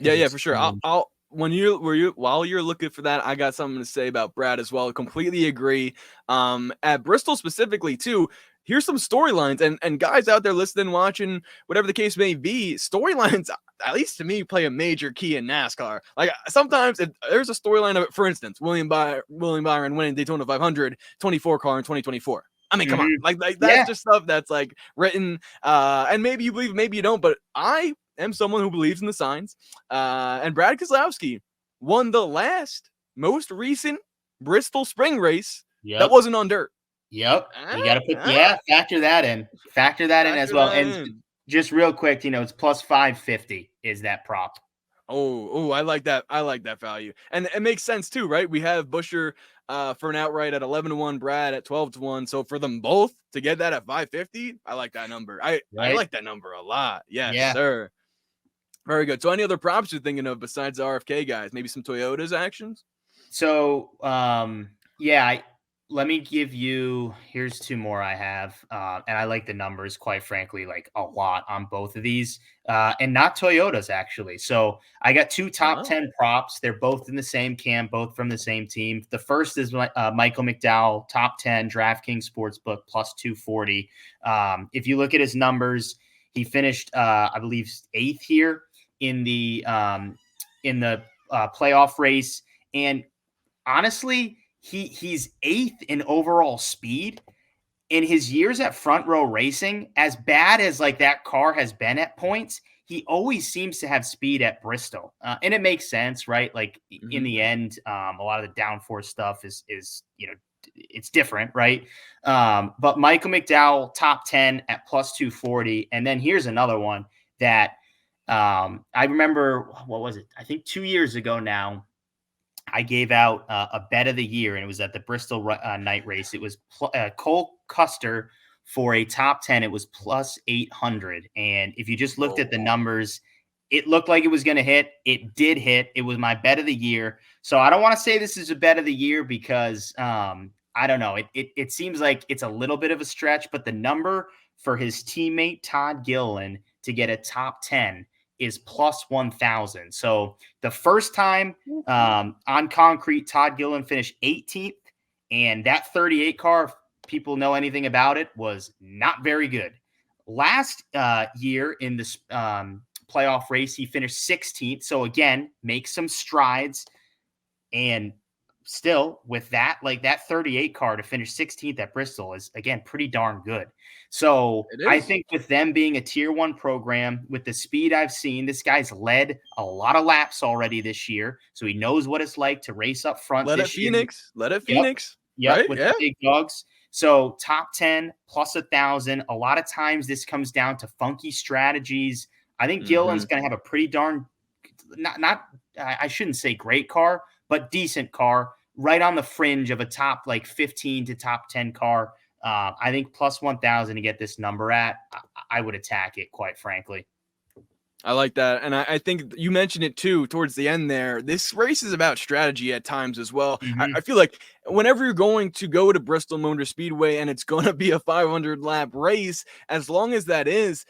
Yeah, for sure. I'll while you're looking for that, I got something to say about Brad as well. Completely agree. At Bristol specifically too. Here's some storylines, and guys out there listening, watching, whatever the case may be, storylines, at least to me, play a major key in NASCAR. Like sometimes there's a storyline of it. For instance, William Byron winning Daytona 500 24 car in 2024. I mean, come on, like that's just stuff that's like written, and maybe you believe, maybe you don't, but I am someone who believes in the signs. And Brad Keselowski won the most recent Bristol spring race that wasn't on dirt. Yep. You got to factor that in. Factor that in as well. And just real quick, it's plus 550 is that prop. Oh, I like that. I like that value. And it makes sense too, right? We have Buescher for an outright at 11-1, Brad at 12-1. So for them both to get that at 550, I like that number. I like that number a lot. Yes, sir. Very good. So any other props you're thinking of besides the RFK guys? Maybe some Toyota's actions? So, let me give you, here's two more I have. And I like the numbers, quite frankly, like a lot on both of these. And not Toyotas, actually. So I got two top 10 props. They're both in the same camp, both from the same team. The first is Michael McDowell, top 10, DraftKings Sportsbook, plus 240. If you look at his numbers, he finished, I believe, 8th here in the playoff race. And honestly, he's 8th in overall speed. In his years at Front Row Racing, as bad as like that car has been at points, he always seems to have speed at Bristol. And it makes sense, right? Like in the end, a lot of the downforce stuff is it's different, right? But Michael McDowell, top 10 at plus 240. And then here's another one that I remember, what was it? I think 2 years ago now, I gave out a bet of the year, and it was at the Bristol night race. It was Cole Custer for a top 10. It was plus 800. And if you just looked at the numbers, it looked like it was going to hit. It did hit. It was my bet of the year. So I don't want to say this is a bet of the year because I don't know. It seems like it's a little bit of a stretch, but the number for his teammate Todd Gilliland to get a top 10 is plus 1,000. So the first time on concrete, Todd Gilliland finished 18th, and that 38 car, if people know anything about it, was not very good. Last year in this playoff race, he finished 16th. So again, make some strides. And still with that, like that 38 car to finish 16th at Bristol is, again, pretty darn good. So I think with them being a tier 1 program, with the speed I've seen, this guy's led a lot of laps already this year. So he knows what it's like to race up front Let it this year. Phoenix. Let it Phoenix. Yep, right? with the big dogs. So top 10 plus 1,000. A lot of times this comes down to funky strategies. I think Gillen's going to have a pretty darn, I shouldn't say great car, but decent car, right on the fringe of a top like 15 to top 10 car. I think plus 1,000 to get this number at, I would attack it, quite frankly. I like that. And I think you mentioned it too towards the end there. This race is about strategy at times as well. I feel like whenever you're going to go to Bristol Motor Speedway and it's going to be a 500 lap race, as long as that is,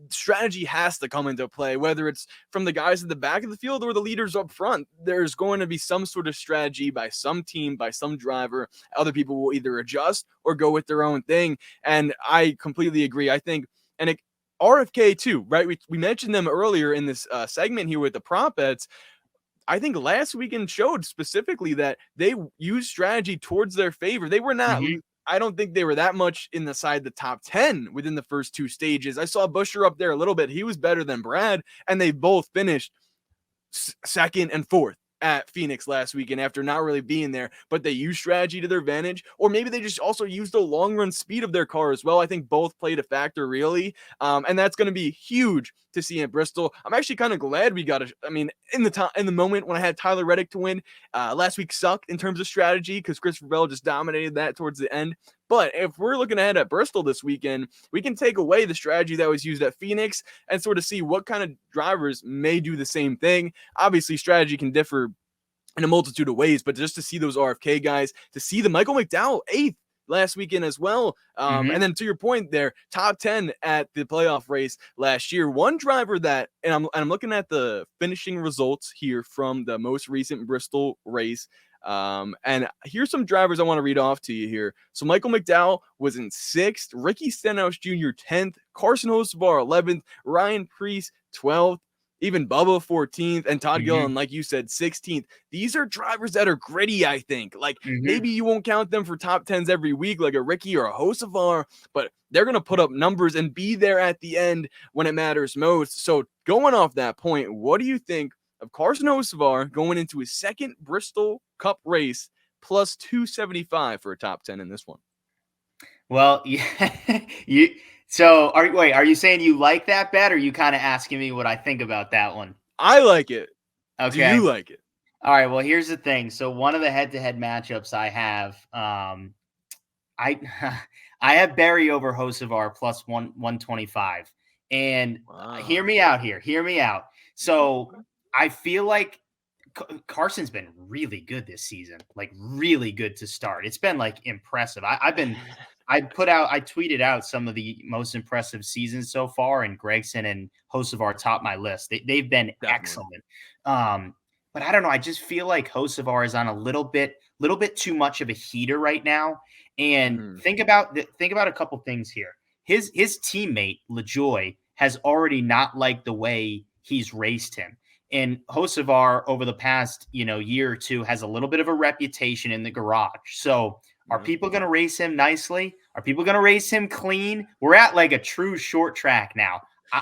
strategy has to come into play, whether it's from the guys at the back of the field or the leaders up front. There's going to be some sort of strategy by some team, by some driver. Other people will either adjust or go with their own thing. And I completely agree. I think, and RFK too, right? We mentioned them earlier in this segment here with the prop bets. I think last weekend showed specifically that they used strategy towards their favor. They were not, I don't think they were that much inside the top 10 within the first 2 stages. I saw Buescher up there a little bit. He was better than Brad, and they both finished 2nd and 4th at Phoenix last weekend after not really being there, but they used strategy to their advantage, or maybe they just also used the long run speed of their car as well. I think both played a factor really. And that's going to be huge to see in Bristol. I'm actually kind of glad we got in the moment when I had Tyler Reddick to win, last week sucked in terms of strategy because Christopher Bell just dominated that towards the end. But if we're looking ahead at Bristol this weekend, we can take away the strategy that was used at Phoenix and sort of see what kind of drivers may do the same thing. Obviously, strategy can differ in a multitude of ways, but just to see those RFK guys, to see the Michael McDowell 8th last weekend as well. And then to your point there, top 10 at the playoff race last year. One driver that, and I'm looking at the finishing results here from the most recent Bristol race. And here's some drivers I want to read off to you here. So Michael McDowell was in 6th, Ricky Stenhouse Jr. 10th, Carson Hocevar 11th, Ryan Preece 12th, even Bubba 14th, and Todd Gilliland, like you said, 16th. These are drivers that are gritty, I think. Like, maybe you won't count them for top 10s every week like a Ricky or a Hocevar, but they're going to put up numbers and be there at the end when it matters most. So going off that point, what do you think of Carson Hocevar going into his 2nd Bristol Cup race plus 275 for a top 10 in this one? Well, yeah, So, are you saying you like that bet, or are you kind of asking me what I think about that one? I like it. Okay. Do you like it? All right. Well, here's the thing. So, one of the head-to-head matchups I have, I have Barry over Hocevar plus 125. And hear me out here. Hear me out. So, I feel like Carson's been really good this season, like really good to start. It's been like impressive. I tweeted out some of the most impressive seasons so far, and Gregson and Hocevar topped my list. They've been excellent. But I don't know. I just feel like Hocevar is on a little bit too much of a heater right now. And think about a couple things here. His teammate LaJoie has already not liked the way he's raced him. And Hocevar over the past, year or two has a little bit of a reputation in the garage. So are people going to race him nicely? Are people going to race him clean? We're at like a true short track now.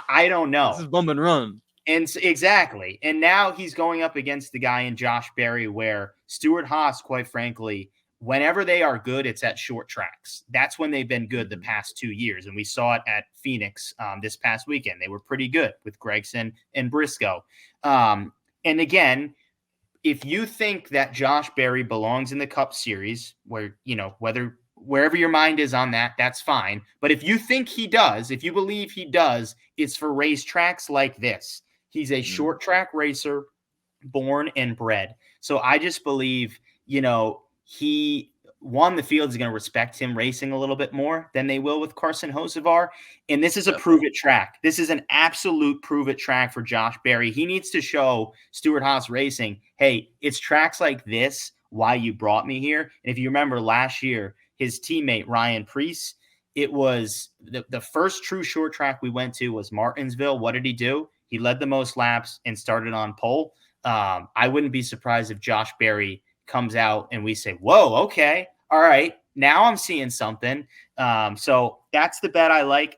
I don't know. This is bump and run. And exactly. And now he's going up against the guy in Josh Berry, where Stuart Haas, quite frankly, whenever they are good, it's at short tracks. That's when they've been good the past 2 years. And we saw it at Phoenix this past weekend. They were pretty good with Gregson and Briscoe. And again, if you think that Josh Berry belongs in the Cup Series, where, wherever your mind is on that, that's fine. But if you think he does, if you believe he does, it's for racetracks like this. He's a short track racer, born and bred. So I just believe, he one, the field is going to respect him racing a little bit more than they will with Carson Hocevar. And this is a Definitely. prove-it track. This is an absolute prove-it track for Josh Berry. He needs to show Stewart-Haas Racing, hey, it's tracks like this why you brought me here. And if you remember last year, his teammate Ryan Preece, it was the first true short track we went to was Martinsville. What did he do? He led the most laps and started on pole. I wouldn't be surprised if Josh Berry comes out and we say, whoa, okay, all right, now I'm seeing something. So that's the bet I like.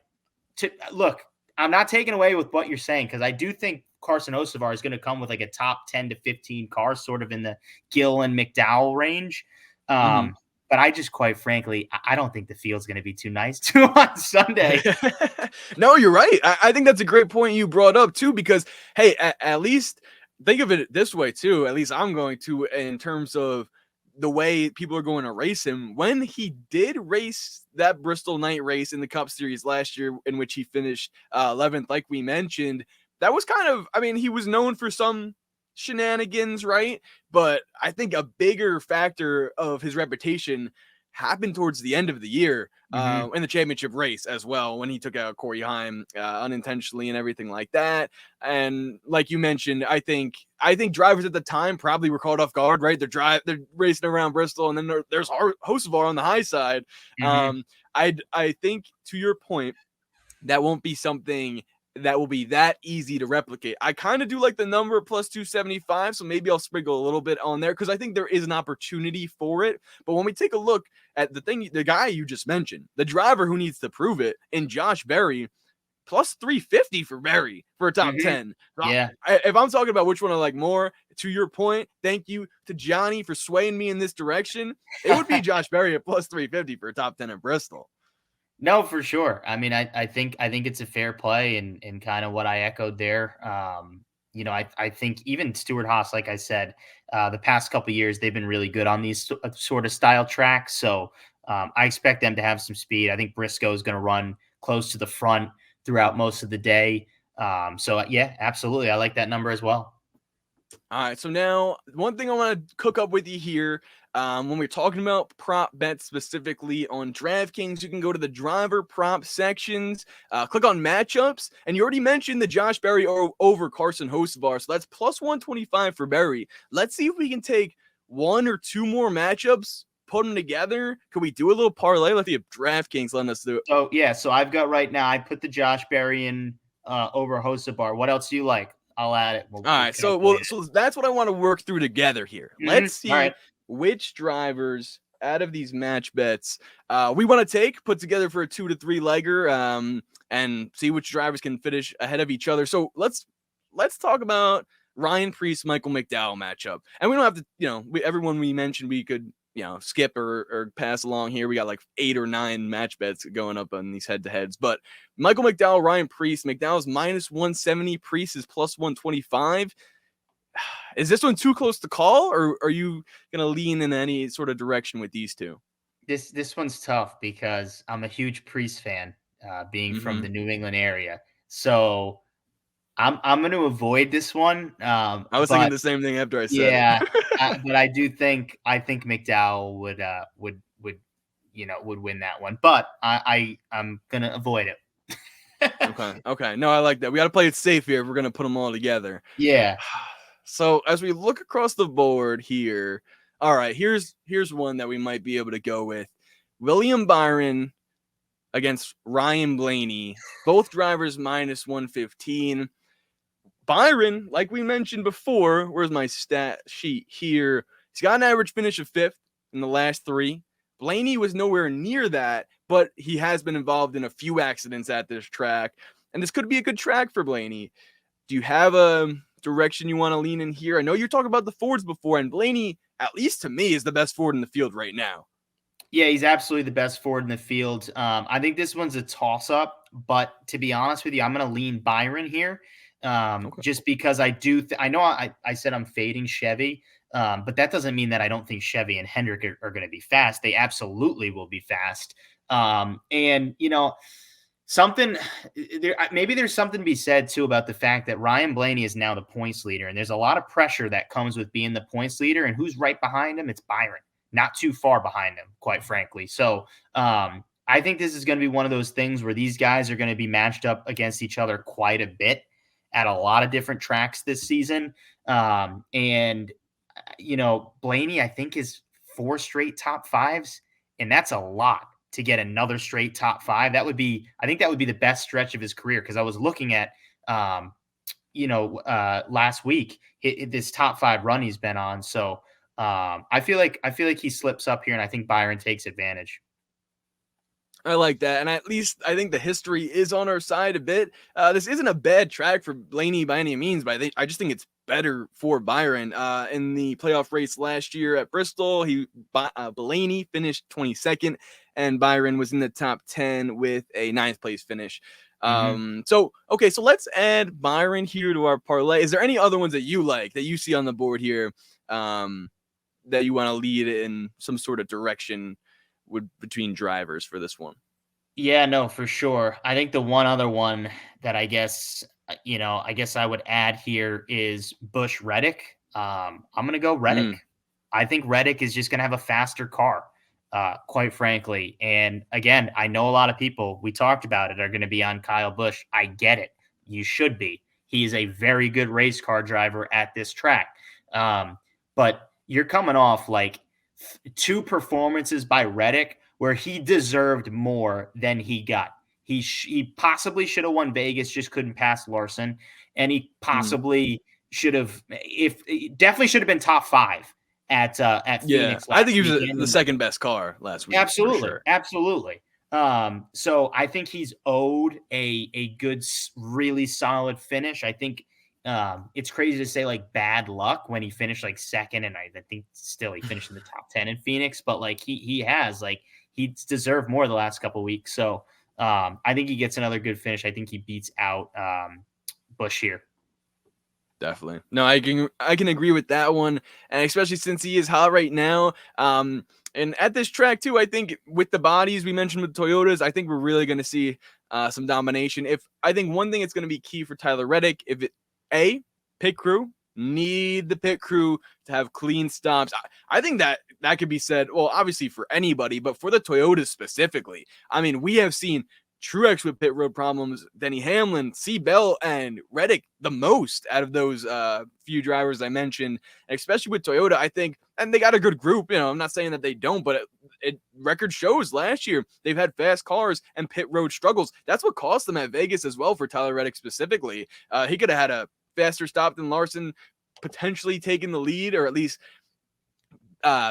Look, I'm not taking away with what you're saying, because I do think Carson Hocevar is going to come with like a top 10 to 15 car, sort of in the Gill and McDowell range. But I just, quite frankly, I don't think the field's going to be too nice to on Sunday. No, you're right. I think that's a great point you brought up too, because hey, at least think of it this way too. At least I'm going to, in terms of the way people are going to race him. When he did race that Bristol night race in the Cup Series last year, in which he finished 11th, like we mentioned, that was kind of, I mean, he was known for some shenanigans, right? But I think a bigger factor of his reputation happened towards the end of the year in the championship race as well, when he took out Corey Heim unintentionally and everything like that. And like you mentioned, I think drivers at the time probably were caught off guard, right? They're racing around Bristol, and then there's Hocevar on the high side. I think, to your point, that won't be something that will be that easy to replicate. I kind of do like the number plus 275, so maybe I'll sprinkle a little bit on there, because I think there is an opportunity for it. But when we take a look at the guy you just mentioned, the driver who needs to prove it, in Josh Berry, plus 350 for Berry for a top 10. So yeah. If I'm talking about which one I like more, to your point, thank you to Johnny for swaying me in this direction. It would be Josh Berry at plus 350 for a top 10 at Bristol. No, for sure. I mean, I think it's a fair play, and kind of what I echoed there. I think even Stewart-Haas, like I said, the past couple of years, they've been really good on these sort of style tracks. So I expect them to have some speed. I think Briscoe is going to run close to the front throughout most of the day. So yeah, absolutely. I like that number as well. All right, so now one thing I want to cook up with you here, when we're talking about prop bets specifically on DraftKings, you can go to the driver prop sections, click on matchups, and you already mentioned the Josh Berry over Carson Hocevar, so that's plus 125 for Berry. Let's see if we can take one or two more matchups, put them together. Could we do a little parlay? Let's see if DraftKings letting us do it. So yeah, so I've got right now, I put the Josh Berry in over Hocevar. What else do you like? I'll add it. All right, so that's what I want to work through together here. Let's see which drivers out of these match bets we want to put together for a 2 to 3 legger, and see which drivers can finish ahead of each other. So let's talk about Ryan Preece, Michael McDowell matchup. And we don't have to, everyone we mentioned we could skip or pass along here. We got like 8 or 9 match bets going up on these head-to-heads. But Michael McDowell, Ryan Preece, McDowell's minus 170, Preece is plus 125. Is this one too close to call, or are you going to lean in any sort of direction with these two? This one's tough because I'm a huge Preece fan, being from the New England area. So I'm going to avoid this one. I was thinking the same thing after I said it. But I think McDowell would win that one. But I'm going to avoid it. Okay. No, I like that. We got to play it safe here if we're going to put them all together. Yeah. So as we look across the board here, all right, here's one that we might be able to go with. William Byron against Ryan Blaney, both drivers minus 115. Byron, like we mentioned before, where's my stat sheet here? He's got an average finish of 5th in the last 3. Blaney was nowhere near that, but he has been involved in a few accidents at this track, and this could be a good track for Blaney. Do you have a direction you want to lean in here? I know you're talking about the Fords before, and Blaney, at least to me, is the best Ford in the field right now. Yeah, he's absolutely the best Ford in the field. I think this one's a toss-up, but to be honest with you, I'm going to lean Byron here. Just because I do, I know I said I'm fading Chevy, but that doesn't mean that I don't think Chevy and Hendrick are going to be fast. They absolutely will be fast. And maybe there's something to be said too about the fact that Ryan Blaney is now the points leader, and there's a lot of pressure that comes with being the points leader. And who's right behind him? It's Byron. not too far behind him, quite frankly. So I think this is going to be one of those things where these guys are going to be matched up against each other quite a bit at a lot of different tracks this season. And Blaney, I think, is 4 straight top 5s, and that's a lot to get another straight top 5. I think that would be the best stretch of his career, because I was looking at, last week, this top 5 run he's been on. So I feel like he slips up here, and I think Byron takes advantage. I like that. And at least I think the history is on our side a bit. This isn't a bad track for Blaney by any means, but I just think it's better for Byron. In the playoff race last year at Bristol, Blaney finished 22nd, and Byron was in the top 10 with a 9th place finish. So let's add Byron here to our parlay. Is there any other ones that you like, that you see on the board here, that you want to lead in some sort of direction between drivers for this one? Yeah, no, for sure. I think the one other one that I guess I would add here is Busch Reddick. I'm going to go Reddick. I think Reddick is just going to have a faster car, quite frankly. And again, I know a lot of people, we talked about it, are going to be on Kyle Busch. I get it. You should be. He's a very good race car driver at this track. But you're coming off like 2 performances by Reddick where he deserved more than he got. He possibly should have won Vegas, just couldn't pass Larson. And he possibly definitely should have been top 5 at Phoenix. I think he was the second best car last week. Absolutely. Sure. Absolutely. So I think he's owed a good, really solid finish. I think it's crazy to say like bad luck when he finished like second, and I think still he finished in the top 10 in Phoenix, but like he's deserved more the last couple of weeks. So I think he gets another good finish. I think he beats out Busch here. Definitely. No, I can agree with that one, and especially since he is hot right now. And at this track too, I think with the bodies we mentioned with Toyotas, I think we're really going to see some domination. I think one thing that's going to be key for Tyler Reddick, pit crew, need the pit crew to have clean stops. I think that could be said, well, obviously for anybody, but for the Toyotas specifically. I mean, we have seen Truex with pit road problems, Denny Hamlin, Seabell, and Reddick the most out of those few drivers I mentioned, especially with Toyota, I think, and they got a good group. I'm not saying that they don't, but it record shows last year they've had fast cars and pit road struggles. That's what cost them at Vegas as well for Tyler Reddick specifically. He could have had a faster stop than Larson, potentially taking the lead, or at least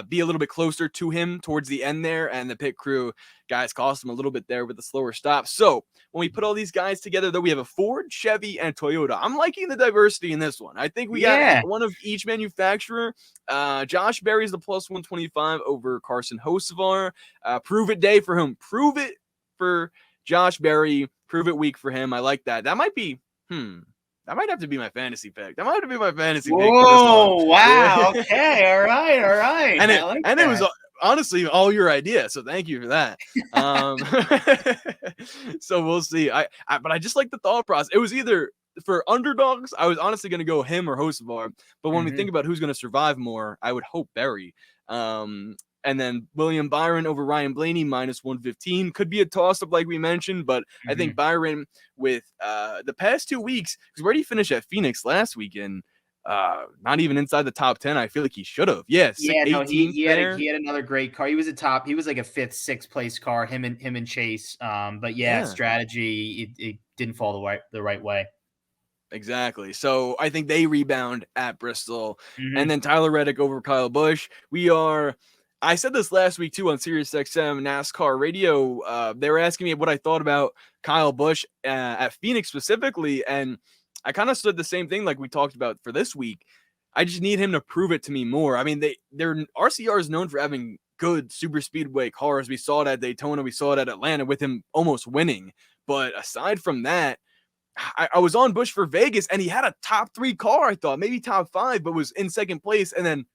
be a little bit closer to him towards the end there, and the pit crew guys cost him a little bit there with the slower stop. So when we put all these guys together, though, we have a Ford, Chevy, and Toyota. I'm liking the diversity in this one. I think we got one of each manufacturer. Josh Berry's the plus 125 over Carson Hocevar. Prove it day for him. Prove it for Josh Berry. Prove it week for him. I like that. That might be that might have to be my fantasy pick. That might have to be my fantasy pick. Whoa, wow. Okay, all right. And it was honestly all your idea, so thank you for that. So we'll see. But I just like the thought process. It was either for underdogs, I was honestly going to go him or Hocevar. But when we think about who's going to survive more, I would hope Berry. And then William Byron over Ryan Blaney, minus 115. Could be a toss-up like we mentioned, but I think Byron with the past 2 weeks, because where did he finish at Phoenix last weekend? Not even inside the top 10. I feel like he should have. He had another great car. He was he was like a 5th, 6th place car, him and Chase. But strategy, it didn't fall the right way. Exactly. So I think they rebound at Bristol. And then Tyler Reddick over Kyle Busch. I said this last week too on SiriusXM NASCAR radio. They were asking me what I thought about Kyle Busch at Phoenix specifically, and I kind of said the same thing like we talked about for this week. I just need him to prove it to me more. I mean, their RCR is known for having good super speedway cars. We saw it at Daytona, we saw it at Atlanta with him almost winning. But aside from that, I was on Busch for Vegas, and he had a top 3 car, I thought, maybe top 5, but was in second place, and then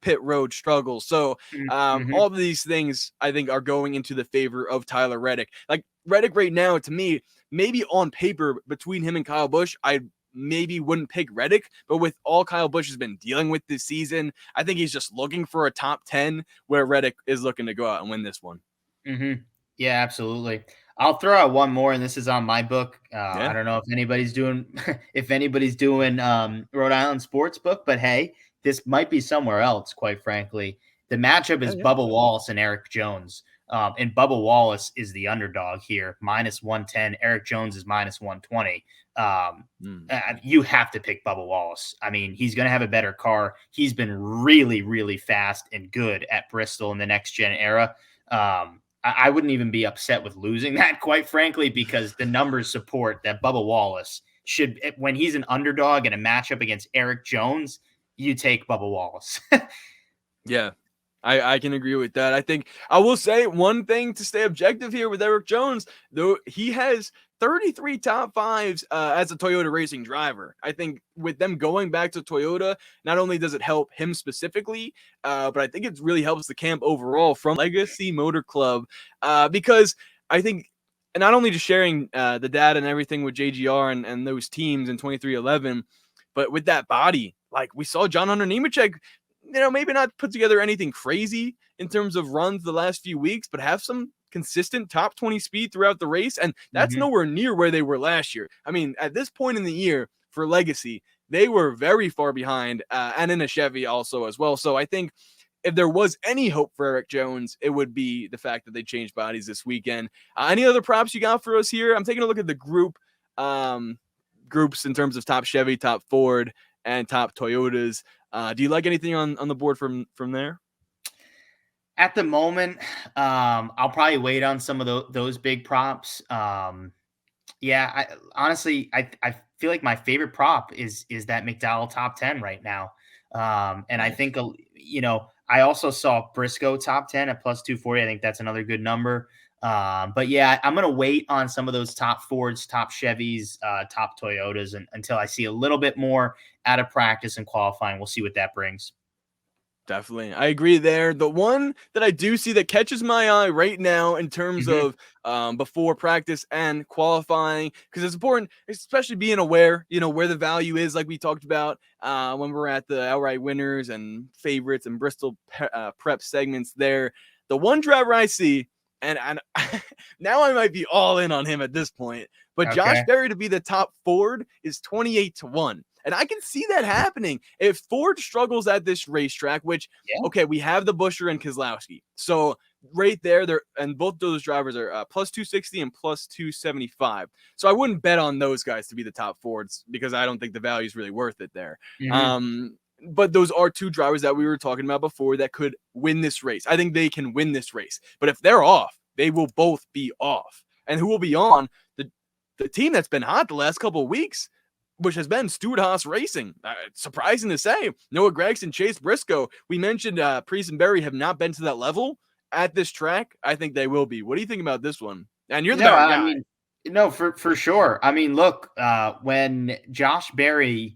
pit road struggles. So all of these things I think are going into the favor of Tyler Reddick. Like Reddick right now, to me, maybe on paper between him and Kyle Busch, I'd maybe wouldn't pick Reddick, but with all Kyle Busch has been dealing with this season, I think he's just looking for a top 10 where Reddick is looking to go out and win this one. Yeah, absolutely. I'll throw out one more, and this is on my book. Yeah. I don't know if anybody's doing Rhode Island sports book, but hey, this might be somewhere else. Quite frankly, the matchup is Bubba Wallace and Eric Jones, and Bubba Wallace is the underdog here, -110. Eric Jones is -120. You have to pick Bubba Wallace. I mean, he's going to have a better car. He's been really, really fast and good at Bristol in the next gen era. I wouldn't even be upset with losing that, quite frankly, because the numbers support that Bubba Wallace should, when he's an underdog in a matchup against Eric Jones, you take Bubba Wallace. Yeah, I can agree with that. I think I will say one thing to stay objective here with Eric Jones, though he has 33 top fives as a Toyota racing driver. I think with them going back to Toyota, not only does it help him specifically, but I think it really helps the camp overall from Legacy Motor Club, because I think not only just sharing the data and everything with JGR and those teams in 2311, but with that body, like we saw John Hunter Nemechek, maybe not put together anything crazy in terms of runs the last few weeks, but have some consistent top 20 speed throughout the race. And that's nowhere near where they were last year. I mean, at this point in the year for Legacy, they were very far behind and in a Chevy also as well. So I think if there was any hope for Eric Jones, it would be the fact that they changed bodies this weekend. Any other props you got for us here? I'm taking a look at the groups in terms of top Chevy, top Ford, and top Toyotas. Do you like anything on the board from there? At the moment, I'll probably wait on some of those big props. Yeah, honestly, I feel like my favorite prop is that McDowell top 10 right now. And I think, I also saw Briscoe top 10 at +240. I think that's another good number. But yeah, I'm going to wait on some of those top Fords, top Chevys, top Toyotas until I see a little bit more out of practice and qualifying. We'll see what that brings. Definitely. I agree there. The one that I do see that catches my eye right now in terms of before practice and qualifying, because it's important, especially being aware, where the value is, like we talked about when we're at the outright winners and favorites and Bristol prep segments there. The one driver I see, and now I might be all in on him at this point, but okay, Josh Berry to be the top Ford is 28-1. And I can see that happening if Ford struggles at this racetrack, which, okay, we have the Buescher and Keselowski. So right there, and both those drivers are +260 and +275. So I wouldn't bet on those guys to be the top Fords because I don't think the value is really worth it there. But those are two drivers that we were talking about before that could win this race. I think they can win this race. But if they're off, they will both be off. And who will be on? The team that's been hot the last couple of weeks, which has been Stewart-Haas Racing. Surprising to say. Noah Gragson, Chase Briscoe. We mentioned Priest and Berry have not been to that level at this track. I think they will be. What do you think about this one? And you're the better guy. I mean, for sure. I mean, look, when Josh Berry,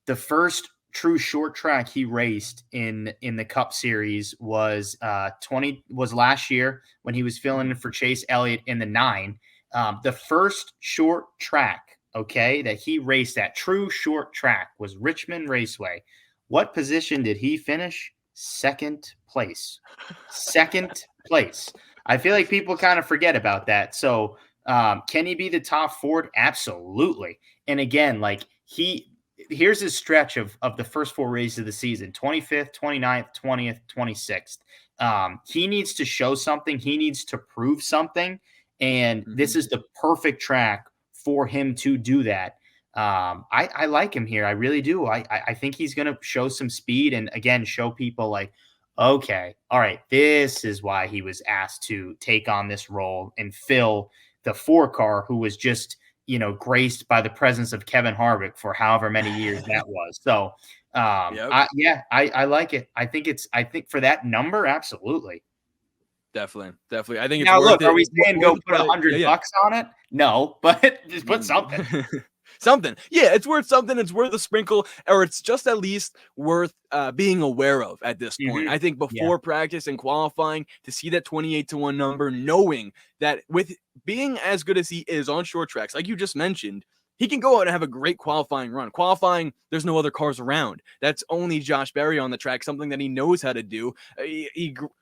the first true short track he raced in the Cup Series was last year when he was filling in for Chase Elliott in the 9. The first short track, that he raced at true short track was Richmond Raceway. What position did he finish? Second place. Second place. I feel like people kind of forget about that. So can he be the top Ford? Absolutely. And again, here's his stretch of the first 4 races of the season: 25th, 29th, 20th, 26th. He needs to show something. He needs to prove something. And this is the perfect track for him to do that. I like him here. I really do. I think he's going to show some speed and, again, show people okay, all right, this is why he was asked to take on this role and fill the 4 car, who was just, graced by the presence of Kevin Harvick for however many years that was. So, I like it. I think for that number, absolutely. Definitely. I think it's now. Worth look, it. Are we saying go put $100 on it? No, but just put something. Something. Yeah, it's worth something. It's worth a sprinkle, or it's just at least worth being aware of at this point. I think before practice and qualifying, to see that 28-1 number, knowing that with being as good as he is on short tracks, like you just mentioned, he can go out and have a great qualifying run. Qualifying, there's no other cars around. That's only Josh Berry on the track, something that he knows how to do.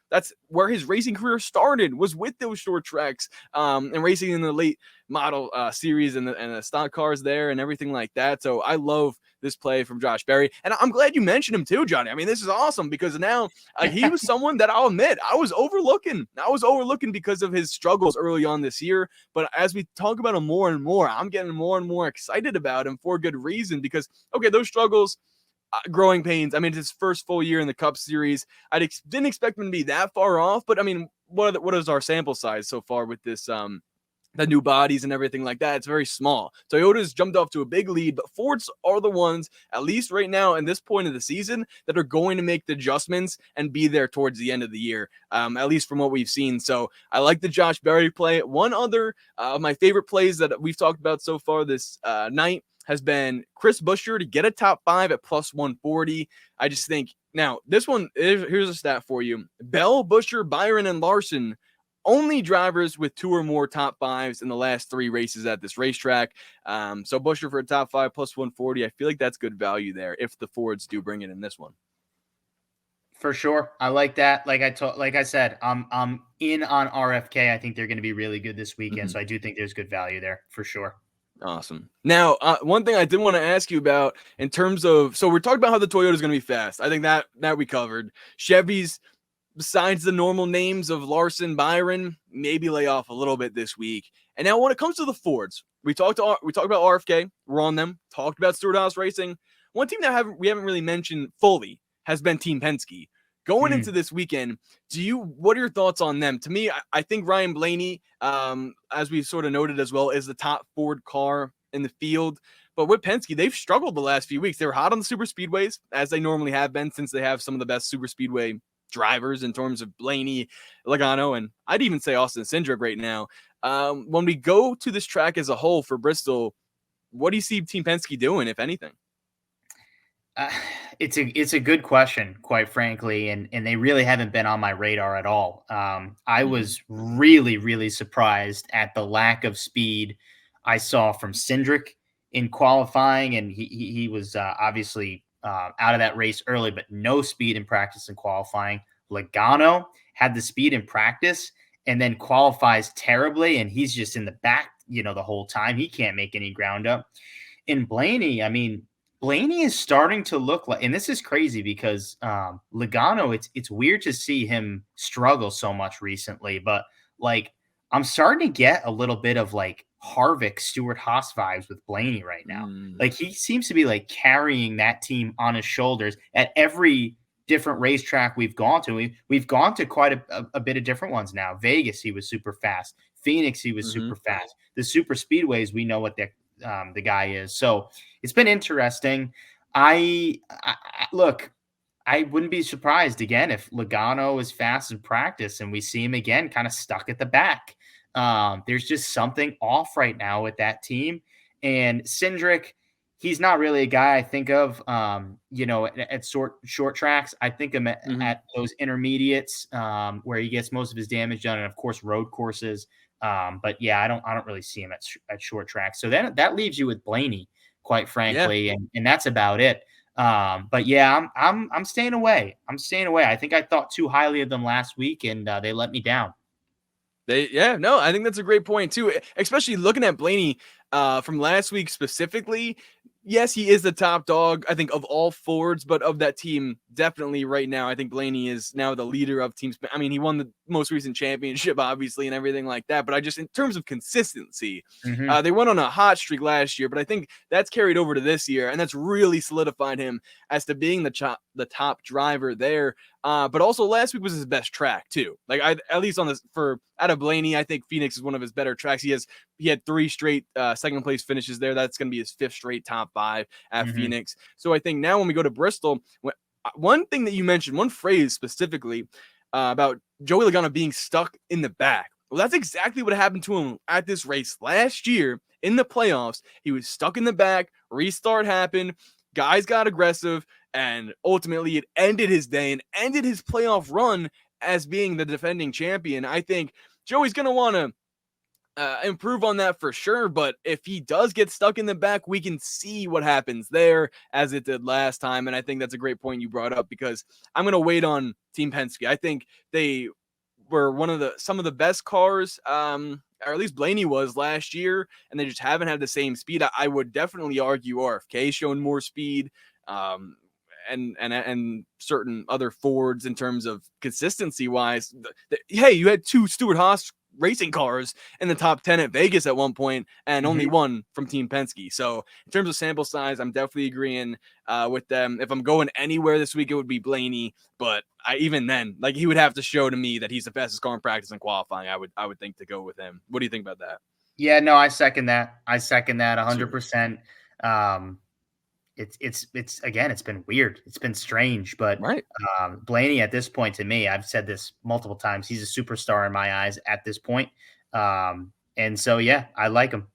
That's where his racing career started, was with those short tracks, and racing in the late model series and the stock cars there and everything like that. So I love this play from Josh Berry. And I'm glad you mentioned him too, Johnny. I mean, this is awesome because now he was someone that I'll admit I was overlooking. Because of his struggles early on this year. But as we talk about him more and more, I'm getting more and more excited about him for good reason because, okay, those struggles, growing pains. I mean, it's his first full year in the Cup Series. I didn't expect him to be that far off, but I mean, what is our sample size so far with this the new bodies and everything like that? It's very small. Toyota's jumped off to a big lead, but Fords are the ones, at least right now in this point of the season, that are going to make the adjustments and be there towards the end of the year, at least from what we've seen. So I like the Josh Berry play. One other of my favorite plays that we've talked about so far this night has been Chris Buescher to get a top 5 at plus 140. I just think, now this one, here's a stat for you. Bell, Buescher, Byron, and Larson, only drivers with 2 or more top 5s in the last 3 races at this racetrack. So Buescher for a top 5 plus 140. I feel like that's good value there if the Fords do bring it in this one. For sure. I like that. Like I said, I'm in on RFK. I think they're going to be really good this weekend. Mm-hmm. So I do think there's good value there for sure. Awesome. Now, one thing I did want to ask you about in terms of, so we're talking about how the Toyota is going to be fast. I think that we covered. Chevys, besides the normal names of Larson, Byron, maybe lay off a little bit this week. And now when it comes to the Fords, we talked about RFK. We're on them. Talked about Stewart-Haas Racing. One team that we haven't really mentioned fully has been Team Penske. Going into this weekend, what are your thoughts on them? To me, I think Ryan Blaney, as we sort of noted as well, is the top Ford car in the field. But with Penske, they've struggled the last few weeks. They were hot on the super speedways, as they normally have been, since they have some of the best super speedway drivers in terms of Blaney, Logano, and I'd even say Austin Cindric right now. When we go to this track as a whole for Bristol, what do you see Team Penske doing, if anything? It's a good question, quite frankly, and they really haven't been on my radar at all. I was really, really surprised at the lack of speed I saw from Cindric in qualifying, and he was obviously out of that race early, but no speed in practice and qualifying. Logano had the speed in practice and then qualifies terribly, and he's just in the back, the whole time. He can't make any ground up. In Blaney, I mean, Blaney is starting to look like, and this is crazy because Logano, it's weird to see him struggle so much recently, but like I'm starting to get a little bit of like Harvick, Stewart-Haas vibes with Blaney right now. Like he seems to be like carrying that team on his shoulders at every different racetrack we've gone to. We've gone to quite a bit of different ones now. Vegas, he was super fast. Phoenix, he was super fast. The super speedways, we know what the guy is. So it's been interesting. I look, I wouldn't be surprised again if Logano is fast in practice and we see him again kind of stuck at the back. There's just something off right now with that team. And Cindric, he's not really a guy I think of, at short tracks. I think him at those intermediates where he gets most of his damage done, and of course road courses. But yeah, I don't really see him at short tracks. So then that leaves you with Blaney, quite frankly, and that's about it. But yeah, I'm staying away. I think I thought too highly of them last week, and they let me down. I think that's a great point too, especially looking at Blaney from last week specifically. Yes, he is the top dog, I think, of all Fords, but of that team, definitely right now, I think Blaney is now the leader of teams. I mean, he won the most recent championship, obviously, and everything like that. But in terms of consistency, they went on a hot streak last year, but I think that's carried over to this year, and that's really solidified him as to being the top driver there. But also last week was his best track too. Like at least out of Blaney, I think Phoenix is one of his better tracks. He had 3 straight second place finishes there. That's going to be his 5th straight top 5 at Phoenix. So I think now when we go to Bristol, one thing that you mentioned, one phrase specifically about Joey Logano being stuck in the back. Well, that's exactly what happened to him at this race last year in the playoffs. He was stuck in the back. Restart happened. Guys got aggressive, and ultimately it ended his day and ended his playoff run as being the defending champion. I think Joey's going to want to improve on that for sure. But if he does get stuck in the back, we can see what happens there as it did last time. And I think that's a great point you brought up, because I'm going to wait on Team Penske. I think they were some of the best cars, or at least Blaney was last year, and they just haven't had the same speed. I would definitely argue RFK shown more speed. And certain other Fords in terms of consistency wise. Hey, you had 2 Stewart-Haas racing cars in the top 10 at Vegas at one point, and only one from Team Penske. So in terms of sample size, I'm definitely agreeing with them. If I'm going anywhere this week, it would be Blaney, but even then, like, he would have to show to me that he's the fastest car in practice and qualifying. I would think to go with him. What do you think about that? Yeah, no, I second that. 100%. It's again, it's been weird. It's been strange, but Right. Blaney at this point, to me, I've said this multiple times, he's a superstar in my eyes at this point. And so, yeah, I like him.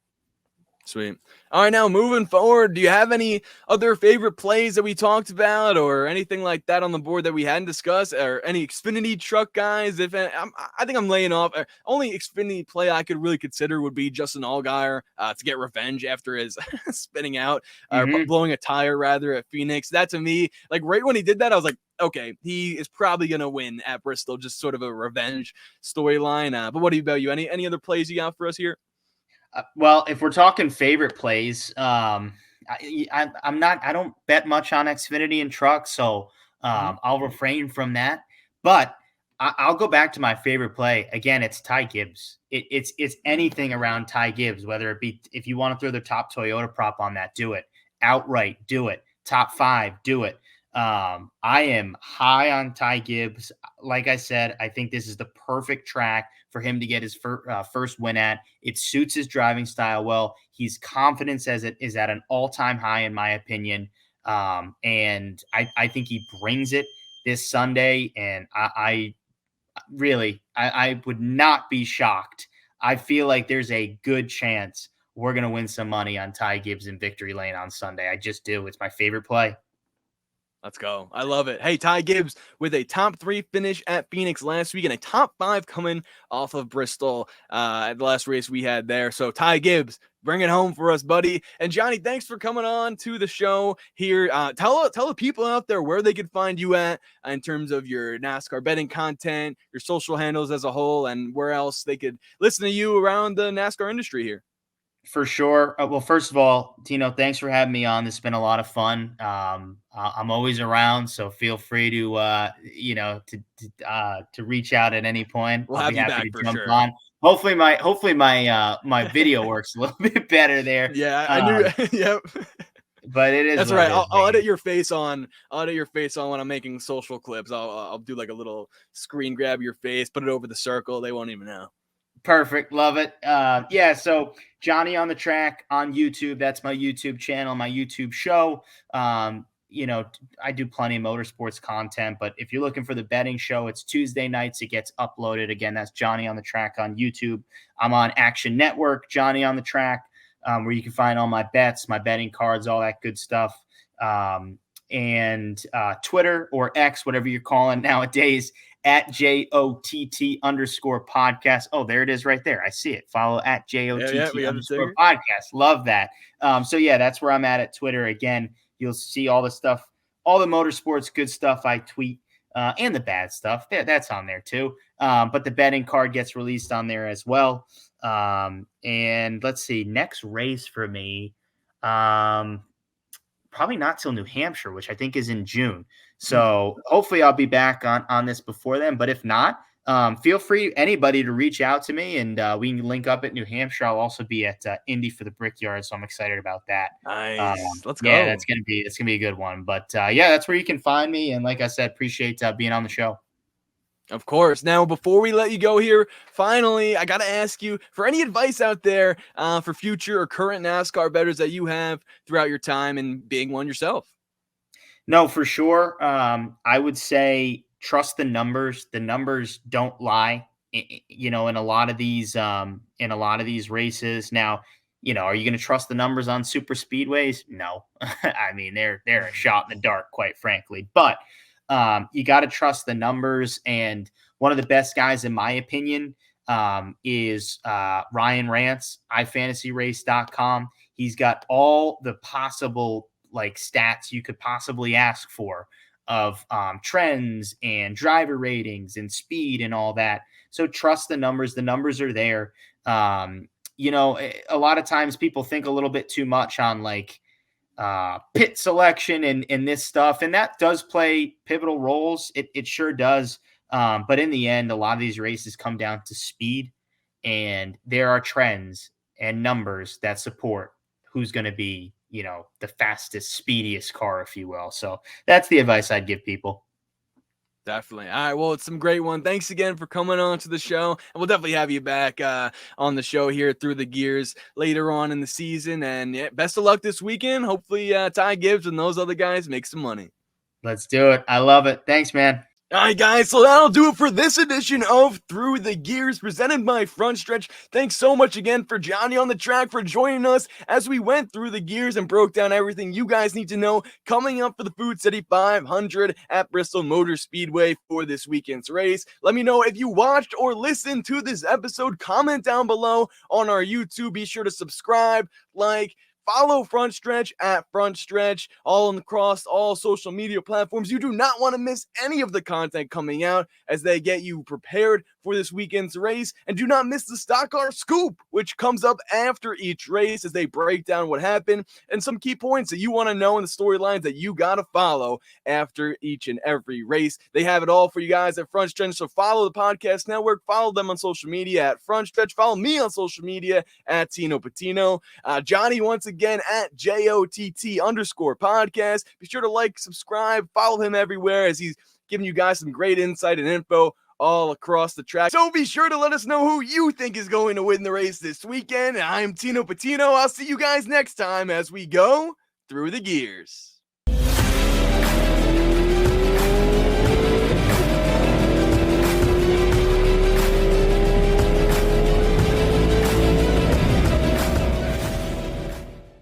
Sweet. All right, now moving forward, do you have any other favorite plays that we talked about, or anything like that on the board that we hadn't discussed, or any Xfinity truck guys? I think I'm laying off. Only Xfinity play I could really consider would be Justin Allgaier to get revenge after his spinning out, or blowing a tire rather at Phoenix. That, to me, like, right when he did that, I was like, okay, he is probably gonna win at Bristol. Just sort of a revenge storyline. But what about you? Any other plays you got for us here? Well, if we're talking favorite plays, I don't bet much on Xfinity and trucks, so I'll refrain from that. But I'll go back to my favorite play. Again, it's Ty Gibbs. It's anything around Ty Gibbs, whether it be, if you want to throw the top Toyota prop on that, do it. Outright, do it. Top 5, do it. I am high on Ty Gibbs. Like I said, I think this is the perfect track for him to get his first win at. It suits his driving style well. His confidence as it is at an all-time high, in my opinion. And I think he brings it this Sunday. And I would not be shocked. I feel like there's a good chance we're going to win some money on Ty Gibbs in victory lane on Sunday. I just do. It's my favorite play. Let's go. I love it. Hey, Ty Gibbs with a top 3 finish at Phoenix last week and a top 5 coming off of Bristol at the last race we had there. So Ty Gibbs, bring it home for us, buddy. And Johnny, thanks for coming on to the show here. Tell the people out there where they could find you at in terms of your NASCAR betting content, your social handles as a whole, and where else they could listen to you around the NASCAR industry here. For sure. Well, first of all, Tino, thanks for having me on. This has been a lot of fun. I'm always around, so feel free to reach out at any point. We'll I'll have be you happy back to for jump sure. on. Hopefully my video works a little bit better there. Yeah, I knew. Yep. But it is. That's right. I'll edit your face on. I'll edit your face on when I'm making social clips. I'll do like a little screen grab of your face, put it over the circle. They won't even know. Perfect. Love it. Yeah. So Johnny on the Track on YouTube. That's my YouTube channel, my YouTube show. I do plenty of motorsports content, but if you're looking for the betting show, it's Tuesday nights. It gets uploaded. Again, that's Johnny on the Track on YouTube. I'm on Action Network, Johnny on the Track, where you can find all my bets, my betting cards, all that good stuff. And Twitter or X, whatever you're calling nowadays, at JOTT_podcast. Oh, there it is right there. I see it. Follow at JOTT_podcast. Love that. So yeah, that's where I'm at Twitter. Again, you'll see all the stuff, all the motorsports, good stuff I tweet, and the bad stuff. That's on there too. But the betting card gets released on there as well. And let's see, next race for me, probably not till New Hampshire, which I think is in June. So hopefully I'll be back on this before then. But if not, feel free, anybody, to reach out to me, and we can link up at New Hampshire. I'll also be at Indy for the Brickyard, so I'm excited about that. Nice. Let's go. Yeah, it's gonna be a good one. But yeah, that's where you can find me. And like I said, appreciate being on the show. Of course. Now, before we let you go here, finally, I got to ask you for any advice out there for future or current NASCAR bettors that you have throughout your time and being one yourself. No, for sure. I would say trust the numbers. The numbers don't lie. In a lot of these races. Now, are you going to trust the numbers on super speedways? No. I mean, they're a shot in the dark, quite frankly. But you got to trust the numbers. And one of the best guys, in my opinion, is Ryan Rance, iFantasyRace.com. He's got all the possible like stats you could possibly ask for of trends and driver ratings and speed and all that. So trust the numbers. The numbers are there. You know, a lot of times people think a little bit too much on like pit selection and this stuff, and that does play pivotal roles. It sure does. But in the end, a lot of these races come down to speed, and there are trends and numbers that support who's going to be, you know, the fastest, speediest car, if you will. So that's the advice I'd give people. Definitely. All right. Well, it's some great one. Thanks again for coming on to the show. And we'll definitely have you back on the show here through the gears later on in the season. And yeah, best of luck this weekend. Hopefully Ty Gibbs and those other guys make some money. Let's do it. I love it. Thanks, man. All right, guys, so that'll do it for this edition of Through the Gears, presented by Front Stretch. Thanks so much again for Johnny on the track for joining us as we went through the gears and broke down everything you guys need to know coming up for the Food City 500 at Bristol Motor Speedway for this weekend's race. Let me know if you watched or listened to this episode. Comment down below on our YouTube. Be sure to subscribe, like, follow Front Stretch at Front Stretch all across all social media platforms. You do not want to miss any of the content coming out as they get you prepared for this weekend's race. And do not miss the Stock Car Scoop, which comes up after each race as they break down what happened and some key points that you want to know in the storylines that you got to follow after each and every race. They have it all for you guys at Front Stretch. So follow the podcast network, follow them on social media at Front Stretch, follow me on social media at Tino Pattigno. Johnny, once again, at JOTT_podcast. Be sure to like, subscribe, follow him everywhere as he's giving you guys some great insight and info all across the track. So be sure to let us know who you think is going to win the race this weekend. I'm Tino Pattigno. I'll see you guys next time as we go through the gears.